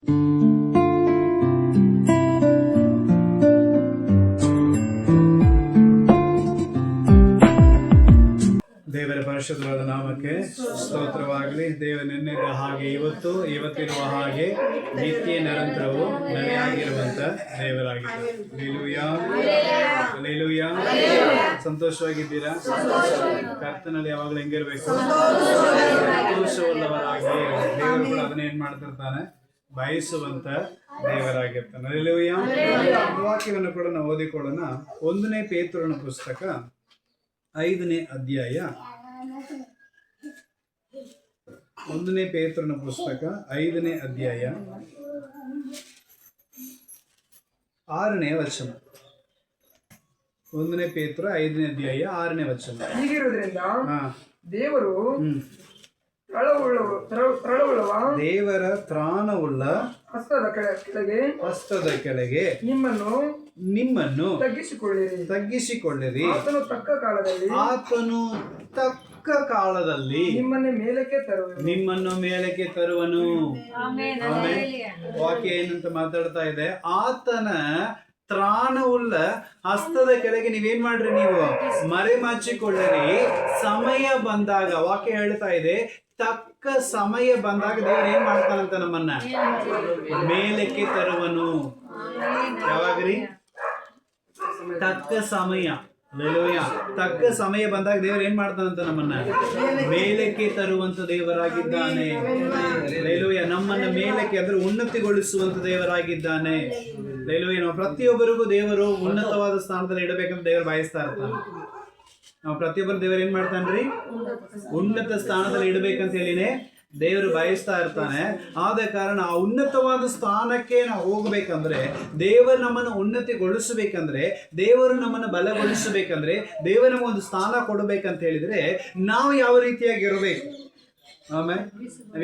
ದೇವರ ಪರಿಶುದ್ಧವಾದ ನಾಮಕ್ಕೆ ಸ್ತೋತ್ರವಾಗಲಿ. ದೇವ ನಿನ್ನೆಯ ಹಾಗೆ ಇವತ್ತಿರುವ ಹಾಗೆ ನಿತ್ಯ ನಿರಂತರವು ನೆಲೆಯಾಗಿರುವಂತ ದೇವರಾಗಿದ್ದಾರೆ. ಹಲ್ಲೆಲೂಯಾ. ಸಂತೋಷವಾಗಿದ್ದೀರಾ? ಕರ್ತನಲ್ಲಿ ಯಾವಾಗಲೂ ಹೆಂಗಿರ್ಬೇಕು? ಸಂತೋಷವುಳ್ಳವರಾಗಿ. ದೇವರು ಕೂಡ ಅದನ್ನ ಏನ್ ಮಾಡ್ತಿರ್ತಾನೆ? ಬಯಸುವಂತ ದೇವರಾಗಿರ್ತಾನೆ. ಹಲ್ಲೆಲೂಯಾ. ವಾಕ್ಯವನ್ನು ಕೂಡ ನಾವು ಓದಿಕೊಳ್ಳೋಣ. 1ನೇ ಪೇತ್ರನ ಪುಸ್ತಕ 5ನೇ ಅಧ್ಯಾಯ. 1ನೇ ಪೇತ್ರನ ಪುಸ್ತಕ 5ನೇ ಅಧ್ಯಾಯ 6ನೇ ವಚನ. 1ನೇ ಪೇತ್ರ 5ನೇ ಅಧ್ಯಾಯ 6ನೇ ವಚನ. ಹೀಗಿರುವುದರಿಂದ ದೇವರು ದೇವರ ತ್ರಾಣವುಳ್ಳ ಹಸ್ತದ ಕೆಳಗೆ ನಿಮ್ಮನ್ನು ತಗ್ಗಿಸಿಕೊಳ್ಳಿರಿ. ಆತನು ತಕ್ಕ ಕಾಲದಲ್ಲಿ ನಿಮ್ಮನ್ನು ಮೇಲಕ್ಕೆ ತರುವನು. ವಾಕ್ಯ ಏನಂತ ಮಾತಾಡ್ತಾ ಇದೆ? ಆತನ ತ್ರಾಣವುಳ್ಳ ಹಸ್ತದ ಕೆಳಗೆ ನೀವೇನ್ ಮಾಡ್ರಿ? ನೀವು ಮರೆಮಾಚಿಕೊಳ್ಳಿರಿ. ಸಮಯ ಬಂದಾಗ, ವಾಕ್ಯ ಹೇಳ್ತಾ ಇದೆ, ತಕ್ಕ ಸಮಯ ಬಂದಾಗ ದೇವರು ಏನ್ ಮಾಡ್ತಾನಂತ? ನಮ್ಮನ್ನ ಮೇಲಕ್ಕೆ ತರುವನು. ಯಾವಾಗ್ರಿ? ತಕ್ಕ ಸಮಯ. ತಕ್ಕ ಸಮಯ ಬಂದಾಗ ದೇವರು ಏನ್ ಮಾಡ್ತಾನಂತ? ನಮ್ಮನ್ನ ಮೇಲಕ್ಕೆ ತರುವಂತ ದೇವರಾಗಿದ್ದಾನೆ. ನಮ್ಮನ್ನ ಮೇಲಕ್ಕೆ ಅಂದ್ರೆ ಉನ್ನತಿಗೊಳಿಸುವಂತ ದೇವರಾಗಿದ್ದಾನೆ. ನಾವು ಪ್ರತಿಯೊಬ್ಬರಿಗೂ ದೇವರು ಉನ್ನತವಾದ ಸ್ಥಾನದಲ್ಲಿ ಇಡಬೇಕಂತ ದೇವರು ಬಯಸ್ತಾ ಇರ್ತಾನೆ. ನಾವು ಪ್ರತಿಯೊಬ್ಬರು ದೇವರು ಏನ್ ಮಾಡ್ತಾನ್ರಿ? ಉನ್ನತ ಸ್ಥಾನದಲ್ಲಿ ಇಡಬೇಕಂತ ಹೇಳಿನೇ ದೇವರು ಬಯಸ್ತಾ ಇರ್ತಾನೆ. ಆದ ಕಾರಣ ಆ ಉನ್ನತವಾದ ಸ್ಥಾನಕ್ಕೆ ನಾವು ಹೋಗ್ಬೇಕಂದ್ರೆ, ದೇವರು ನಮ್ಮನ್ನು ಉನ್ನತಿಗೊಳಿಸಬೇಕಂದ್ರೆ, ದೇವರು ನಮ್ಮನ್ನು ಬಲಗೊಳಿಸಬೇಕಂದ್ರೆ, ದೇವರು ನಮಗೆ ಒಂದು ಸ್ಥಾನ ಕೊಡಬೇಕಂತ ಹೇಳಿದ್ರೆ ನಾವು ಯಾವ ರೀತಿಯಾಗಿ ಇರಬೇಕು? ಆಮೇಲೆ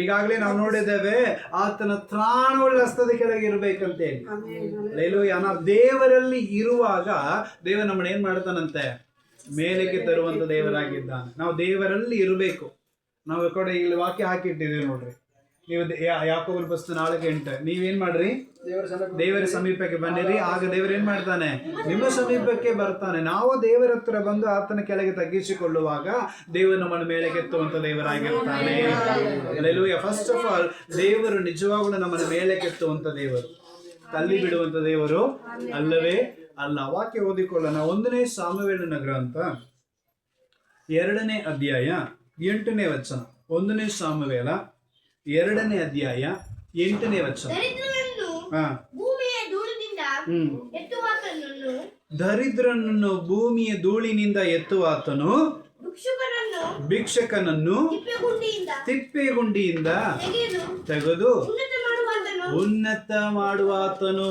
ಈಗಾಗಲೇ ನಾವು ನೋಡಿದ್ದೇವೆ, ಆತನ ತ್ರಾಣವುಳ್ಳ ಹಸ್ತದ ಕೆಳಗೆ ಇರ್ಬೇಕಂತ ಹೇಳಿ. ನಾವು ದೇವರಲ್ಲಿ ಇರುವಾಗ ದೇವರು ನಮ್ಮನ್ನ ಏನ್ ಮಾಡ್ತಾನಂತೆ? ಮೇಲಕ್ಕೆ ತರುವಂತ ದೇವರಾಗಿದ್ದಾನೆ. ನಾವು ದೇವರಲ್ಲಿ ಇರಬೇಕು. ನಾವು ಕಡೆ ಇಲ್ಲಿ ವಾಕ್ಯ ಹಾಕಿಟ್ಟಿದ್ದೀವಿ ನೋಡ್ರಿ. ನೀವು ಯಾಕೋಬನ ಪುಸ್ತಕ 4:8 ನೀವೇನ್ ಮಾಡ್ರಿ? ದೇವರ ಸಮೀಪಕ್ಕೆ ಬನ್ನಿರಿ, ಆಗ ದೇವರು ಏನ್ ಮಾಡ್ತಾನೆ? ನಿಮ್ಮ ಸಮೀಪಕ್ಕೆ ಬರ್ತಾನೆ. ನಾವು ದೇವರ ಹತ್ರ ಬಂದು ಆತನ ಕೆಳಗೆ ತಗ್ಗಿಸಿಕೊಳ್ಳುವಾಗ ದೇವರು ನಮ್ಮನ್ನು ಮೇಲಕ್ಕೆತ್ತುವಂತ ದೇವರಾಗಿರ್ತಾನೆ. ಫಸ್ಟ್ ಆಫ್ ಆಲ್, ದೇವರು ನಿಜವಾಗ್ಲೂ ನಮ್ಮನ್ನು ಮೇಲಕ್ಕೆತ್ತುವಂತ ದೇವರು, ತಳ್ಳಿ ಬಿಡುವಂತ ದೇವರು ಅಲ್ಲವೇ ಅಲ್ಲ. ವಾಕ್ಯ ಓದಿಕೊಳ್ಳೋಣ. 1ನೇ ಸಾಮುವೇಲನ ಗ್ರಂಥ 2ನೇ ಅಧ್ಯಾಯ 8ನೇ ವಚನ. 1ನೇ ಸಾಮುವೇಲ 2ನೇ ಅಧ್ಯಾಯ 8ನೇ ವಚನ. ದರಿದ್ರನನ್ನು ಭೂಮಿಯ ಧೂಳಿನಿಂದ ಎತ್ತುವಾತನು ಭಿಕ್ಷಕನನ್ನು ತಿಪ್ಪೆಗುಂಡಿಯಿಂದ ತೆಗೆದು ಉನ್ನತ ಮಾಡುವಾತನು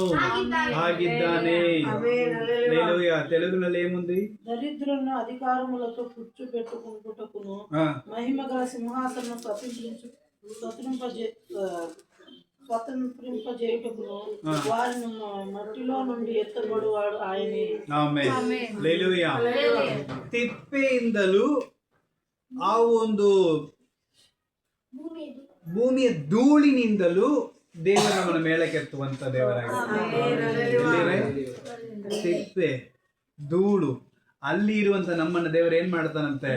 ಆಗಿದ್ದಾನೆ. తెలుగుನಲ್ಲಿ ఏముంది? దరిద్రులను అధికారములతో కూర్చోబెట్టుకొనుటకును మహిమగల సింహాసనం స్వతంత్రింపజేయుటకును వారిని మట్టిలో నుండి ఎత్తబడువాడు ఆయనే. ಆಮೆನ್. ಹಲ್ಲೆಲೂಯಾ. ತಿಪ್ಪೆಯಿಂದಲೂ ಆ ಒಂದು ಭೂಮಿಯ ಧೂಳಿನಿಂದಲೂ ದೇವರು ನಮ್ಮನ್ನು ಮೇಲಕ್ಕೆತ್ತುವಂತ ದೇವರಾಗಿದ್ದಾರೆ. ತಿಪ್ಪೆ, ಧೂಳು, ಅಲ್ಲಿ ಇರುವಂತ ನಮ್ಮನ್ನ ದೇವರು ಏನ್ ಮಾಡ್ತಾನಂತೆ?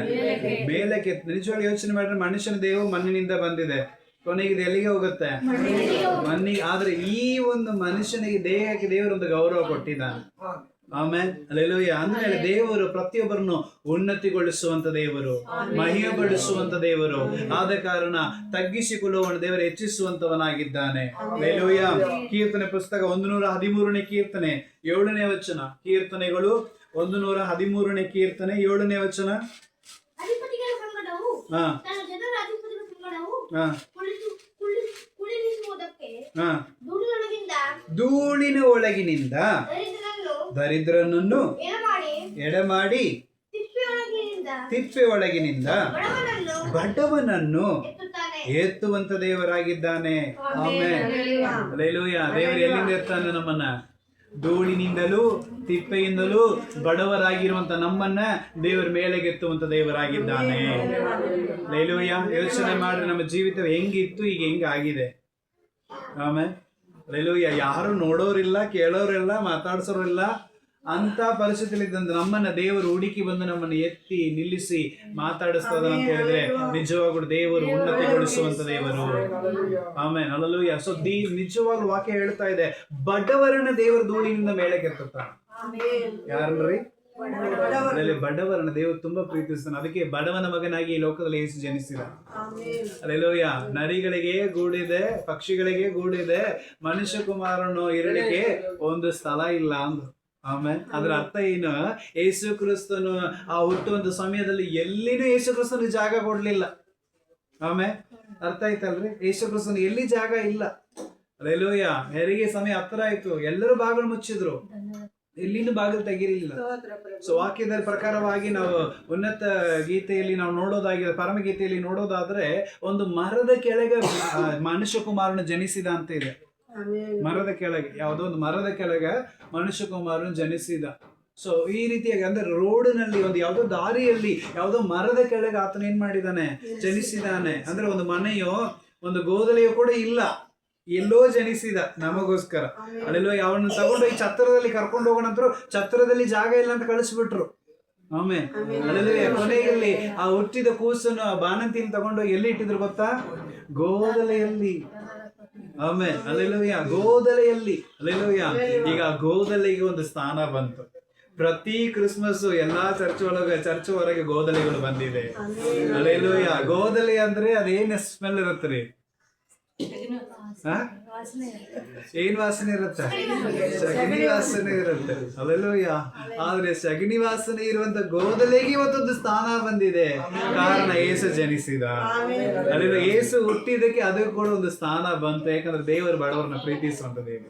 ಮೇಲಕ್ಕೆತ್ತ. ನಿಜವಾಗಿ ಯೋಚನೆ ಮಾಡಿದ್ರೆ ಮನುಷ್ಯನ ದೇಹವು ಮಣ್ಣಿನಿಂದ ಬಂದಿದೆ, ಕೊನೆಗೆ ಇದು ಎಲ್ಲಿಗೆ ಹೋಗುತ್ತೆ? ಮಣ್ಣಿಗೆ. ಆದ್ರೆ ಈ ಒಂದು ಮನುಷ್ಯನಿಗೆ ದೇಹಕ್ಕೆ ದೇವರು ಒಂದು ಗೌರವ ಕೊಟ್ಟಿದ್ದಾನೆ. ಆಮೇಲೆ ಹಲ್ಲೆಲೂಯಾ. ಅಂದ್ಮೇಲೆ ದೇವರು ಪ್ರತಿಯೊಬ್ಬರನ್ನು ಉನ್ನತಿಗೊಳಿಸುವಂತ ದೇವರು, ಮಹಿಮೆಪಡಿಸುವಂತ ದೇವರು. ಆದ ಕಾರಣ ತಗ್ಗಿಸಿಕೊಳ್ಳುವ ದೇವರು ಹೆಚ್ಚಿಸುವಂತವನಾಗಿದ್ದಾನೆ. ಹಲ್ಲೆಲೂಯಾ. ಕೀರ್ತನೆ ಪುಸ್ತಕ 113ನೇ ಕೀರ್ತನೆ 7ನೇ ವಚನ. ಕೀರ್ತನೆಗಳು 113ನೇ ಕೀರ್ತನೆ 7ನೇ ವಚನ. ಧೂಳಿನ ಒಳಗಿನಿಂದ ದರಿದ್ರನನ್ನು ಎಡಮಾಡಿ ತಿಪ್ಪೆ ಒಳಗಿನಿಂದ ಬಡವನನ್ನು ಎತ್ತುವಂತ ದೇವರಾಗಿದ್ದಾನೆ. ಆಮೆನ್. ಹಲ್ಲೆಲೂಯಾ. ದೇವರು ಎಲ್ಲಿಂದ ಎತ್ತಾನೆ ನಮ್ಮನ್ನ? ಧೂಳಿನಿಂದಲೂ ತಿಪ್ಪೆಯಿಂದಲೂ ಬಡವರಾಗಿರುವಂತ ನಮ್ಮನ್ನ ದೇವರ ಮೇಲೆಗೆತ್ತುವಂತ ದೇವರಾಗಿದ್ದಾನೆ. ಹಲ್ಲೆಲೂಯಾ. ಯೋಚನೆ ಮಾಡಿ, ನಮ್ಮ ಜೀವಿತ ಹೆಂಗಿತ್ತು, ಈಗ ಹೆಂಗಾಗಿದೆ. ಆಮೇಲೆ ಅಲ್ಲೆಲೂಯ್ಯ. ಯಾರು ನೋಡೋರಿಲ್ಲ, ಕೇಳೋರಿಲ್ಲ, ಮಾತಾಡ್ಸೋರಿಲ್ಲ ಅಂತ ಪರಿಸ್ಥಿತಿಯಲ್ಲಿ ಇದ್ದಂತ ನಮ್ಮನ್ನ ದೇವರು ಹುಡುಕಿ ಬಂದು ನಮ್ಮನ್ನು ಎತ್ತಿ ನಿಲ್ಲಿಸಿ ಮಾತಾಡಿಸ್ತದ ಅಂತ ಹೇಳಿದ್ರೆ ನಿಜವಾಗ್ಲೂ ದೇವರು ಉನ್ನತಿಗೊಳಿಸುವಂತ ದೇವರು. ಆಮೇಲೆ ಹಲ್ಲೆಲೂಯಾ. ಸೊ ನಿಜವಾಗ್ಲೂ ವಾಕ್ಯ ಹೇಳ್ತಾ ಇದೆ, ಬಡವರನ್ನ ದೇವರು ಧೂಳಿನಿಂದ ಮೇಲಕ್ಕೆ ಎತ್ತುತ್ತಾನೆ. ಯಾರನ್ರಿ? ಬಡವರನ್ನ ದೇವರು ತುಂಬಾ ಪ್ರೀತಿಸ್ತಾನೆ. ಅದಕ್ಕೆ ಬಡವನ ಮಗನಾಗಿ ಈ ಲೋಕದಲ್ಲಿ ಯೇಸು ಜನಿಸಿದ. ಹಲ್ಲೆಲೂಯಾ. ನರಿಗಳಿಗೆ ಗೂಡಿದೆ, ಪಕ್ಷಿಗಳಿಗೆ ಗೂಡಿದೆ, ಮನುಷ್ಯ ಕುಮಾರನು ಇರಲಿಕ್ಕೆ ಒಂದು ಸ್ಥಳ ಇಲ್ಲ ಅಂದ್ರು. ಆಮೇಲೆ ಅದ್ರ ಅರ್ಥ ಏನು? ಯೇಸು ಕ್ರಿಸ್ತನು ಆ ಹುಟ್ಟುವಂತ ಸಮಯದಲ್ಲಿ ಎಲ್ಲಿನೂ ಯೇಸು ಕ್ರಿಸ್ತನ ಜಾಗ ಕೊಡ್ಲಿಲ್ಲ. ಆಮೇಲೆ ಅರ್ಥ ಆಯ್ತಲ್ರಿ? ಯೇಸು ಕ್ರಿಸ್ತನ ಎಲ್ಲಿ ಜಾಗ ಇಲ್ಲ. ಹಲ್ಲೆಲೂಯಾ. ಹೆರಿಗೆ ಸಮಯ ಹತ್ರ ಆಯ್ತು, ಎಲ್ಲರೂ ಬಾಗಿಲು ಮುಚ್ಚಿದ್ರು, ಎಲ್ಲಿನೂ ಬಾಗಿಲು ತೆಗಿಲಿಲ್ಲ. ಸೊ ವಾಕ್ಯದ ಪ್ರಕಾರವಾಗಿ ನಾವು ಉನ್ನತ ಗೀತೆಯಲ್ಲಿ ನಾವು ನೋಡೋದಾಗಿದೆ, ಪರಮಗೀತೆಯಲ್ಲಿ ನೋಡೋದಾದ್ರೆ ಒಂದು ಮರದ ಕೆಳಗೆ ಮನುಷ್ಯ ಕುಮಾರನು ಜನಿಸಿದ ಅಂತ ಇದೆ. ಮರದ ಕೆಳಗೆ, ಯಾವುದೋ ಒಂದು ಮರದ ಕೆಳಗೆ ಮನುಷ್ಯ ಕುಮಾರನು ಜನಿಸಿದ. ಸೊ ಈ ರೀತಿಯಾಗಿ ಅಂದ್ರೆ ರೋಡಿನಲ್ಲಿ ಒಂದು ಯಾವುದೋ ದಾರಿಯಲ್ಲಿ ಯಾವುದೋ ಮರದ ಕೆಳಗೆ ಆತನ ಏನ್ ಮಾಡಿದಾನೆ? ಜನಿಸಿದಾನೆ. ಅಂದ್ರೆ ಒಂದು ಮನೆಯೋ ಒಂದು ಗೋದಲೆಯೋ ಕೂಡ ಇಲ್ಲ, ಎಲ್ಲೋ ಜನಿಸಿದ ನಮಗೋಸ್ಕರ. ಅಲ್ಲೆಲ್ಲೋ ಅವನ್ನ ತಗೊಂಡು ಈ ಛತ್ರದಲ್ಲಿ ಕರ್ಕೊಂಡು ಹೋಗೋಣ ಅಂತ ಛತ್ರದಲ್ಲಿ ಜಾಗ ಇಲ್ಲ ಅಂತ ಕಳಿಸ್ಬಿಟ್ರು. ಆಮೇಲೆ ಅಲ್ಲೆಲ್ಲ ಕೊನೆಯಲ್ಲಿ ಆ ಹುಟ್ಟಿದ ಕೂಸನ್ನು ಆ ಬಾಣಂತಿನ ತಗೊಂಡು ಎಲ್ಲಿ ಇಟ್ಟಿದ್ರು ಗೊತ್ತಾ? ಗೋದಲೆಯಲ್ಲಿ. ಆಮೇಲೆ ಅಲ್ಲೆಲ್ಲೂಯ್ಯ, ಗೋದಲೆಯಲ್ಲಿ. ಅಲ್ಲೆಲ್ಲೂಯ್ಯ. ಈಗ ಗೋದಲೆಗೆ ಒಂದು ಸ್ಥಾನ ಬಂತು. ಪ್ರತಿ ಕ್ರಿಸ್ಮಸ್ ಎಲ್ಲಾ ಚರ್ಚ್ ಹೊರಗೆ ಗೋದಲೆಗಳು ಬಂದಿದೆ. ಅಲ್ಲೆಲ್ಲೂಯ್ಯ. ಗೋದಲೆ ಅಂದ್ರೆ ಅದೇನ್ ಸ್ಮೆಲ್ ಇರುತ್ತೆ ರೀ? ಏನ್ ವಾಸನೆ ಇರುತ್ತೆ? ಸಗಣಿ ವಾಸನೆ ಇರುತ್ತೆ. ಅಲ್ಲೆಲ್ಲೂಯ್ಯ. ಆದ್ರೆ ಸಗಣಿ ವಾಸನೆ ಇರುವಂತ ಗೋದಲೆಗೆ ಇವತ್ತೊಂದು ಸ್ಥಾನ ಬಂದಿದೆ. ಕಾರಣ ಯೇಸು ಜನಿಸಿದ. ಅಲ್ಲೆಲ್ಲ ಯೇಸು ಹುಟ್ಟಿದಕ್ಕೆ ಅದಕ್ಕೆ ಕೂಡ ಒಂದು ಸ್ಥಾನ ಬಂತು. ಯಾಕಂದ್ರೆ ದೇವರು ಬಡವರನ್ನ ಪ್ರೀತಿಸುವಂತ ದೇವರು.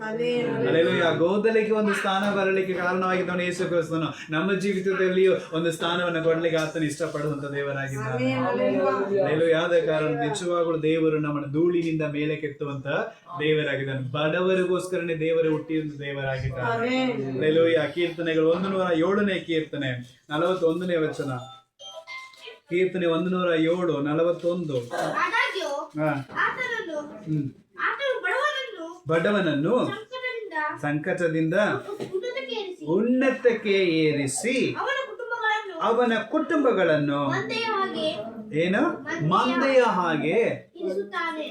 ಅಲ್ಲೆಲ್ಲೂಯ್ಯ. ಗೋದಲೆಗೆ ಒಂದು ಸ್ಥಾನ ಬರಲಿಕ್ಕೆ ಕಾರಣವಾಗಿದ್ದವನು ಯೇಸು ಕ್ರಿಸ್ತನು. ನಮ್ಮ ಜೀವಿತದಲ್ಲಿಯೂ ಒಂದು ಸ್ಥಾನವನ್ನು ಕೊಡ್ಲಿಕ್ಕೆ ಆತನು ಇಷ್ಟಪಡುವಂತ ದೇವರಾಗಿದ್ದಾನೆ. ಅಲ್ಲೆಲ್ಲೂಯ್ಯ. ಆದ ಕಾರಣ ನಿಜವಾಗಲೂ ದೇವರು ನಮ್ಮನ್ನು ಧೂಳಿನಿಂದ ಮೇಲೆ ಕೆತ್ತುವಂತ ದೇವರಾಗಿದ್ದಾನೆ. ಬಡವರಿಗೋಸ್ಕರನೇ ದೇವರು ಹುಟ್ಟಿದ ದೇವರಾಗಿದ್ದಾನೆ. ಹಲ್ಲೆಲೂಯಾ. ಕೀರ್ತನೆಗಳು 107ನೇ ಕೀರ್ತನೆ 41ನೇ ವಚನ. ಕೀರ್ತನೆ 107 41. ಬಡವನನ್ನು ಸಂಕಟದಿಂದ ಉನ್ನತಕ್ಕೆ ಏರಿಸಿ ಅವನ ಕುಟುಂಬಗಳನ್ನು ಏನು ಮಂದೆಯ ಹಾಗೆ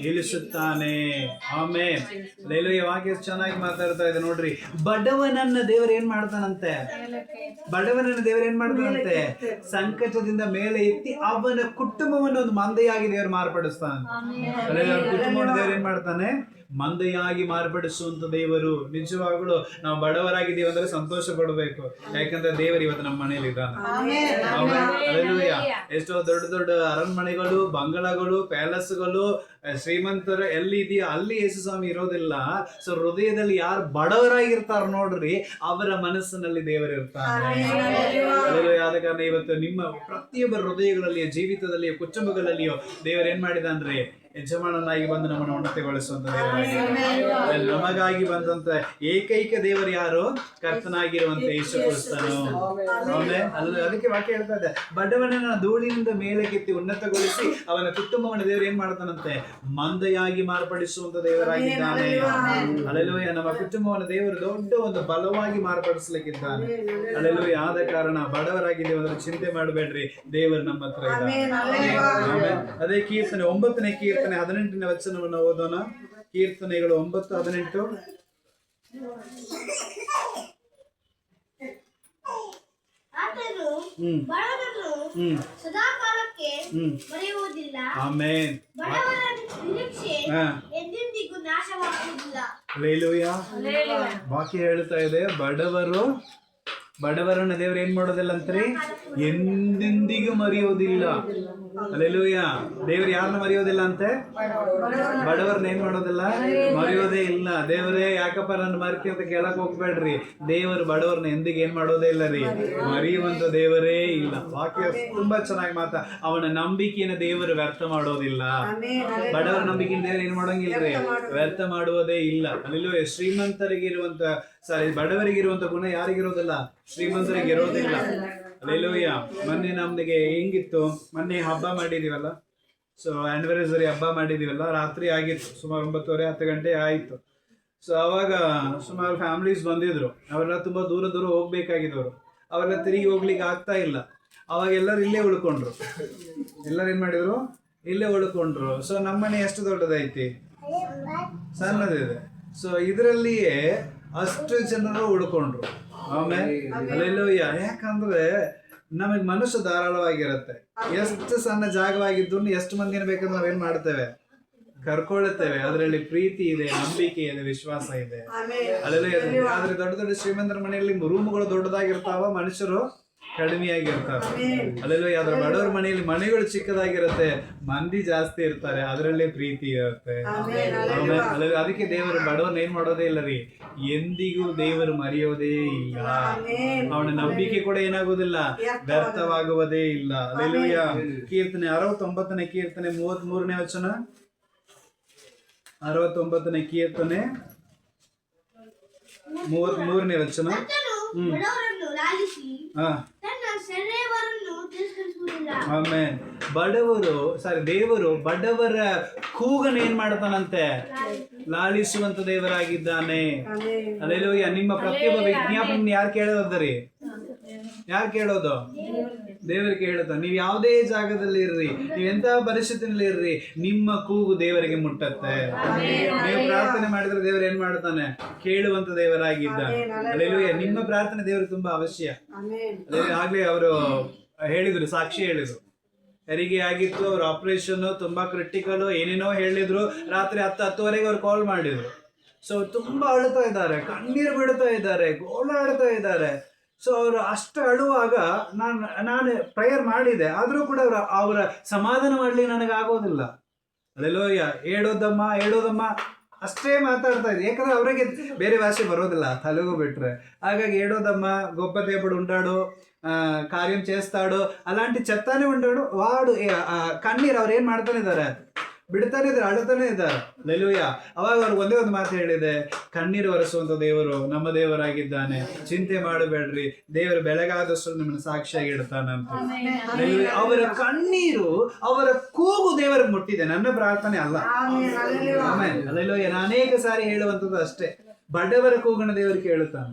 ಇಳಿಸುತ್ತಾನೆ. ಆಮೇಲೆ ಹಲ್ಲೆಲೂಯಾ. ವಾಕ್ಯ ಚೆನ್ನಾಗಿ ಮಾತಾಡ್ತಾ ಇದೆ ನೋಡ್ರಿ. ಬಡವನನ್ನ ದೇವರು ಏನ್ ಮಾಡ್ತಾನಂತೆ? ಬಡವನನ್ನ ದೇವರು ಏನ್ ಮಾಡ್ತಾನಂತೆ? ಸಂಕಟದಿಂದ ಮೇಲೆ ಎತ್ತಿ ಅವನ ಕುಟುಂಬವನ್ನು ಒಂದು ಮಂದೆಯಾಗಿ ದೇವರು ಮಾರ್ಪಡಿಸ್ತಾನೆ. ಕುಟುಂಬವನ್ನು ದೇವರು ಏನ್ ಮಾಡ್ತಾನೆ? ಮಂದೆಯಾಗಿ ಮಾರ್ಪಡಿಸುವಂತ ದೇವರು. ನಿಜವಾಗ್ಲೂ ನಾವು ಬಡವರಾಗಿದ್ದೀವಿ ಅಂದ್ರೆ ಸಂತೋಷ ಪಡಬೇಕು. ಯಾಕಂದ್ರೆ ದೇವರು ಇವತ್ತು ನಮ್ಮ ಮನೇಲಿ ಇದ್ದಾನೆ. ಹಲ್ಲೆಲೂಯಾ. ಎಷ್ಟೋ ದೊಡ್ಡ ದೊಡ್ಡ ಅರಣ್ಮನೆಗಳು, ಬಂಗಲಾಗಳು, ಪ್ಯಾಲೇಸ್ಗಳು, ಶ್ರೀಮಂತರು ಎಲ್ಲಿ ಇದೆಯೋ ಅಲ್ಲಿ ಯೇಸು ಸ್ವಾಮಿ ಇರೋದಿಲ್ಲ. ಸೊ ಹೃದಯದಲ್ಲಿ ಯಾರು ಬಡವರಾಗಿರ್ತಾರ ನೋಡ್ರಿ, ಅವರ ಮನಸ್ಸಿನಲ್ಲಿ ದೇವರು ಇರ್ತಾನೆ. ಆದ ಕಾರಣ ಇವತ್ತು ನಿಮ್ಮ ಪ್ರತಿಯೊಬ್ಬರ ಹೃದಯಗಳಲ್ಲಿಯೋ, ಜೀವಿತದಲ್ಲಿಯೋ, ಕುಟುಂಬಗಳಲ್ಲಿಯೋ ದೇವರು ಏನ್ ಮಾಡಿದ ಅಂದ್ರೆ ಯಜಮಾನನಾಗಿ ಬಂದು ನಮ್ಮನ್ನು ಉನ್ನತಿಗೊಳಿಸುವಂತ ದೇವರಾಗಿ, ನಮಗಾಗಿ ಬಂದಂತ ಏಕೈಕ ದೇವರು ಯಾರು? ಕರ್ತನಾಗಿರುವಂತ ಯೇಸು ಕ್ರಿಸ್ತನು. ಅದಕ್ಕೆ ವಾಕ್ಯ ಹೇಳ್ತಾ ಇದೆ, ಬಡವನನ್ನ ಧೂಳಿನಿಂದ ಮೇಲೆ ಕೆತ್ತಿ ಉನ್ನತಗೊಳಿಸಿ ಅವನ ಕುಟುಂಬವನ್ನು ದೇವರು ಏನ್ ಮಾಡ್ತಾನಂತೆ? ಮಂದೆಯಾಗಿ ಮಾರ್ಪಡಿಸುವಂತ ದೇವರಾಗಿದ್ದಾನೆ. ಹಲ್ಲೆಲೂಯಾ. ನಮ್ಮ ಕುಟುಂಬವನ್ನು ದೇವರು ದೊಡ್ಡ ಒಂದು ಬಲವಾಗಿ ಮಾರ್ಪಡಿಸ್ಲಿಕ್ಕಿದ್ದಾನೆ. ಹಲ್ಲೆಲೂಯಾ. ಆದ ಕಾರಣ ಬಡವರಾಗಿದ್ದೇವೆ ಅಂದ್ರೆ ಚಿಂತೆ ಮಾಡಬೇಡ್ರಿ, ದೇವರು ನಮ್ಮ ಹತ್ರ ಇದ್ದಾನೆ. ಅದೇ ಕೀರ್ತನೆ 9ನೇ ಕೀರ್ತನೆ 18ನೇ ವಚನವನ್ನು ಓದೋಣ. ಕೀರ್ತನೆಗಳು 9:18. ಆಮೆನ್. ಹಲ್ಲೆಲೂಯಾ. ವಾಕ್ಯ ಹೇಳ್ತಾ ಇದೆ, ಬಡವರನ್ನ ದೇವರು ಏನ್ ಮಾಡೋದಿಲ್ಲ ಅಂತ್ರಿ? ಎಂದೆಂದಿಗೂ ಮರೆಯೋದಿಲ್ಲ. ಹಲ್ಲೆಲೂಯಾ. ದೇವ್ರು ಯಾರನ್ನ ಮರೆಯೋದಿಲ್ಲ ಅಂತೆ? ಬಡವರನ್ನ ಏನ್ ಮಾಡೋದಿಲ್ಲ? ಮರೆಯೋದೇ ಇಲ್ಲ. ದೇವರೇ ಯಾಕಪ್ಪ ನನ್ನ ಮರ್ಕಿ ಅಂತ ಕೇಳಕ್ ಹೋಗ್ಬೇಡ್ರಿ. ದೇವರು ಬಡವರನ್ನ ಎಂದಿಗೆ ಏನ್ ಮಾಡೋದೇ ಇಲ್ಲ ರೀ, ಮರೆಯುವಂತ ದೇವರೇ ಇಲ್ಲ. ವಾಕ್ಯ ತುಂಬಾ ಚೆನ್ನಾಗಿ ಅವನ ನಂಬಿಕೆಯನ್ನು ದೇವರು ವ್ಯರ್ಥ ಮಾಡೋದಿಲ್ಲ. ಬಡವರ ನಂಬಿಕೆಯನ್ನು ದೇವರು ಏನ್ ಮಾಡೋಂಗಿಲ್ರಿ, ವ್ಯರ್ಥ ಮಾಡುವುದೇ ಇಲ್ಲ. ಹಲ್ಲೆಲೂಯಾ. ಶ್ರೀಮಂತರಿಗಿರುವಂತ ಬಡವರಿಗಿರುವಂತ ಗುಣ ಯಾರಿಗಿರೋದಿಲ್ಲ? ಶ್ರೀಮಂತರಿಗೆ ಇರೋದಿಲ್ಲ. ಹಲ್ಲೆಲೂಯಾ. ಮೊನ್ನೆ ನಮ್ದಿಗೆ ಹೆಂಗಿತ್ತು? ಮೊನ್ನೆ ಹಬ್ಬ ಮಾಡಿದೀವಲ್ಲ, ಸೊ ಆನಿವರ್ಸರಿ ಹಬ್ಬ ಮಾಡಿದೀವಲ್ಲ, ರಾತ್ರಿ ಆಗಿತ್ತು, ಸುಮಾರು 9:30 10 ಗಂಟೆ ಆಯ್ತು. ಸೊ ಅವಾಗ ಸುಮಾರು ಫ್ಯಾಮಿಲೀಸ್ ಬಂದಿದ್ರು, ಅವರೆಲ್ಲ ತುಂಬಾ ದೂರ ದೂರ ಹೋಗ್ಬೇಕಾಗಿದ್ದವರು, ಅವರೆಲ್ಲ ತಿರುಗಿ ಹೋಗ್ಲಿಕ್ಕೆ ಆಗ್ತಾ ಇಲ್ಲ. ಅವಾಗ ಎಲ್ಲರೂ ಇಲ್ಲೇ ಉಳ್ಕೊಂಡ್ರು. ಎಲ್ಲರೂ ಏನ್ ಮಾಡಿದ್ರು? ಇಲ್ಲೇ ಉಳ್ಕೊಂಡ್ರು. ಸೊ ನಮ್ಮನೆ ಎಷ್ಟು ದೊಡ್ಡದೈತಿ? ಸಣ್ಣದಿದೆ. ಸೊ ಇದರಲ್ಲಿಯೇ ಅಷ್ಟು ಜನರು ಉಳ್ಕೊಂಡ್ರು. ಆಮೇಲೆ ಅಲ್ಲೆಲ್ಲೂಯ್ಯ. ಯಾಕಂದ್ರೆ ನಮಗ್ ಮನಸ್ಸು ಧಾರಾಳವಾಗಿರುತ್ತೆ. ಎಷ್ಟು ಸಣ್ಣ ಜಾಗವಾಗಿದ್ದು ಎಷ್ಟು ಮಂದಿನ ಬೇಕಾದ್ರೆ ನಾವೇನ್ ಮಾಡ್ತೇವೆ? ಕರ್ಕೊಳ್ಳುತ್ತೇವೆ. ಅದರಲ್ಲಿ ಪ್ರೀತಿ ಇದೆ, ನಂಬಿಕೆ ಇದೆ, ವಿಶ್ವಾಸ ಇದೆ. ಅಲ್ಲೆಲ್ಲ ಆದ್ರೆ ದೊಡ್ಡ ದೊಡ್ಡ ಶ್ರೀಮಂತರ ಮನೆಯಲ್ಲಿ ರೂಮ್ಗಳು ದೊಡ್ಡದಾಗಿರ್ತಾವ, ಮನುಷ್ಯರು ಕಡಿಮೆಯಾಗಿರ್ತಾರೆ. ಅಲ್ಲೆಲ್ಲ ಯಾವ್ದಾರ ಬಡವರ ಮನೆಯಲ್ಲಿ ಮನೆಗಳು ಚಿಕ್ಕದಾಗಿರುತ್ತೆ, ಮಂದಿ ಜಾಸ್ತಿ ಇರ್ತಾರೆ, ಅದರಲ್ಲೇ ಪ್ರೀತಿ ಇರುತ್ತೆ. ಅಲ್ಲೆಲ್ಲ ಅದಕ್ಕೆ ದೇವರು ಬಡವರನ್ನ ಏನ್ ಮಾಡೋದೇ ಇಲ್ಲ ರೀ, ಎಂದಿಗೂ ದೇವರು ಮರೆಯೋದೇ ಇಲ್ಲ. ಅವನ ನಂಬಿಕೆ ಕೂಡ ಏನಾಗುವುದಿಲ್ಲ, ವ್ಯರ್ಥವಾಗುವುದೇ ಇಲ್ಲ. ಅಲ್ಲೆಲ್ಲೂಯ್ಯ. ಕೀರ್ತನೆ 69ನೇ ಕೀರ್ತನೆ 33ನೇ ವಚನ. 69ನೇ ಕೀರ್ತನೆ 33ನೇ ವಚನ. ಆಮೇಲೆ ದೇವರು ಬಡವರ ಕೂಗನ ಏನ್ ಮಾಡ್ತಾನಂತೆ? ಲಾಲಿಸುವಂತ ದೇವರಾಗಿದ್ದಾನೆ. ಅಲ್ಲೆಲ್ಲೂಯ್ಯ. ನಿಮ್ಮ ಪ್ರತಿಯೊಬ್ಬ ವಿಜ್ಞಾಪನೆ ಯಾರು ಕೇಳೋದರಿ? ಯಾರು ಕೇಳೋದು? ದೇವರು ಕೇಳುತ್ತ. ನೀವು ಯಾವುದೇ ಜಾಗದಲ್ಲಿ ಇರ್ರಿ, ನೀವು ಎಂತ ಪರಿಸ್ಥಿತಿಯಲ್ಲಿ ಇರ್ರಿ, ನಿಮ್ಮ ಕೂಗು ದೇವರಿಗೆ ಮುಟ್ಟತ್ತೆ. ನೀವು ಪ್ರಾರ್ಥನೆ ಮಾಡಿದ್ರೆ ದೇವರು ಏನ್ ಮಾಡ್ತಾನೆ? ಕೇಳುವಂತ ದೇವರಾಗಿದ್ದಾನೆ. ಅಲ್ಲೆಲ್ಲೂಯ್ಯ. ನಿಮ್ಮ ಪ್ರಾರ್ಥನೆ ದೇವರಿಗೆ ತುಂಬಾ ಅವಶ್ಯ. ಆಗ್ಲೇ ಅವರು ಹೇಳಿದ್ರು, ಸಾಕ್ಷಿ ಹೇಳಿದ್ರು, ಹೆರಿಗೆ ಆಗಿತ್ತು, ಅವ್ರ ಆಪರೇಷನ್ ತುಂಬಾ ಕ್ರಿಟಿಕಲ್, ಏನೇನೋ ಹೇಳಿದ್ರು. ರಾತ್ರಿ 10-10ವರೆಗೆ ಅವ್ರು ಕಾಲ್ ಮಾಡಿದ್ರು. ಸೊ ತುಂಬಾ ಅಳ್ತಾ ಇದ್ದಾರೆ, ಕಣ್ಣೀರು ಬಿಡ್ತಾ ಇದ್ದಾರೆ, ಗೋಳಾಡ್ತಾ ಇದ್ದಾರೆ. ಸೊ ಅವರು ಅಷ್ಟು ಅಳುವಾಗ ನಾನು ಪ್ರೇಯರ್ ಮಾಡಿದೆ, ಆದ್ರೂ ಕೂಡ ಅವರ ಸಮಾಧಾನ ಮಾಡ್ಲಿಕ್ಕೆ ನನಗೆ ಆಗೋದಿಲ್ಲ. ಅಲ್ಲೆಲ್ಲೋಯ್ಯ. ಹೇಳೋದಮ್ಮ ಅಷ್ಟೇ ಮಾತಾಡ್ತಾ ಇದ್ದೆ. ಯಾಕಂದ್ರೆ ಅವರಿಗೆ ಬೇರೆ ಭಾಷೆ ಬರೋದಿಲ್ಲ, ತೆಲುಗು ಬಿಟ್ರೆ. ಹಾಗಾಗಿ ಹೇಳೋದಮ್ಮ, గొప్ప దేవుడు ఉంటాడు, కార్యం చేస్తాడు, అలాంటి చెప్తానే ఉంటాడు. వాడు కన్నీరు ಅವ್ರು ಏನ್ ಮಾಡ್ತಾನೆ ಇದ್ದಾರೆ? ಬಿಡ್ತಾನೆ ಇದ್ದಾರೆ, ಅಳುತ್ತಾನೆ ಇದ್ದಾರೆ. ಅಲ್ಲೆಲ್ಲೂಯ್ಯ. ಅವಾಗ ಅವ್ರಿಗೆ ಒಂದೇ ಒಂದು ಮಾತು ಹೇಳಿದೆ, ಕಣ್ಣೀರು ಒರೆಸುವಂತ ದೇವರು ನಮ್ಮ ದೇವರಾಗಿದ್ದಾನೆ, ಚಿಂತೆ ಮಾಡಬೇಡ್ರಿ, ದೇವರು ಬೆಳಗಾದಷ್ಟು ನಿಮ್ಮನ್ನು ಸಾಕ್ಷಿಯಾಗಿ ಇಡ್ತಾನಂತ. ಅವರ ಕಣ್ಣೀರು, ಅವರ ಕೂಗು ದೇವರಿಗೆ ಮುಟ್ಟಿದೆ, ನನ್ನ ಪ್ರಾರ್ಥನೆ ಅಲ್ಲ. ಆಮೇಲೆ ಅಲ್ಲೆಲ್ಲೂಯ್ಯ. ನಾನು ಅನೇಕ ಸಾರಿ ಹೇಳುವಂಥದ್ದು ಅಷ್ಟೇ, ಬಡವರ ಕೂಗಣ ದೇವರು ಕೇಳುತ್ತಾನೆ.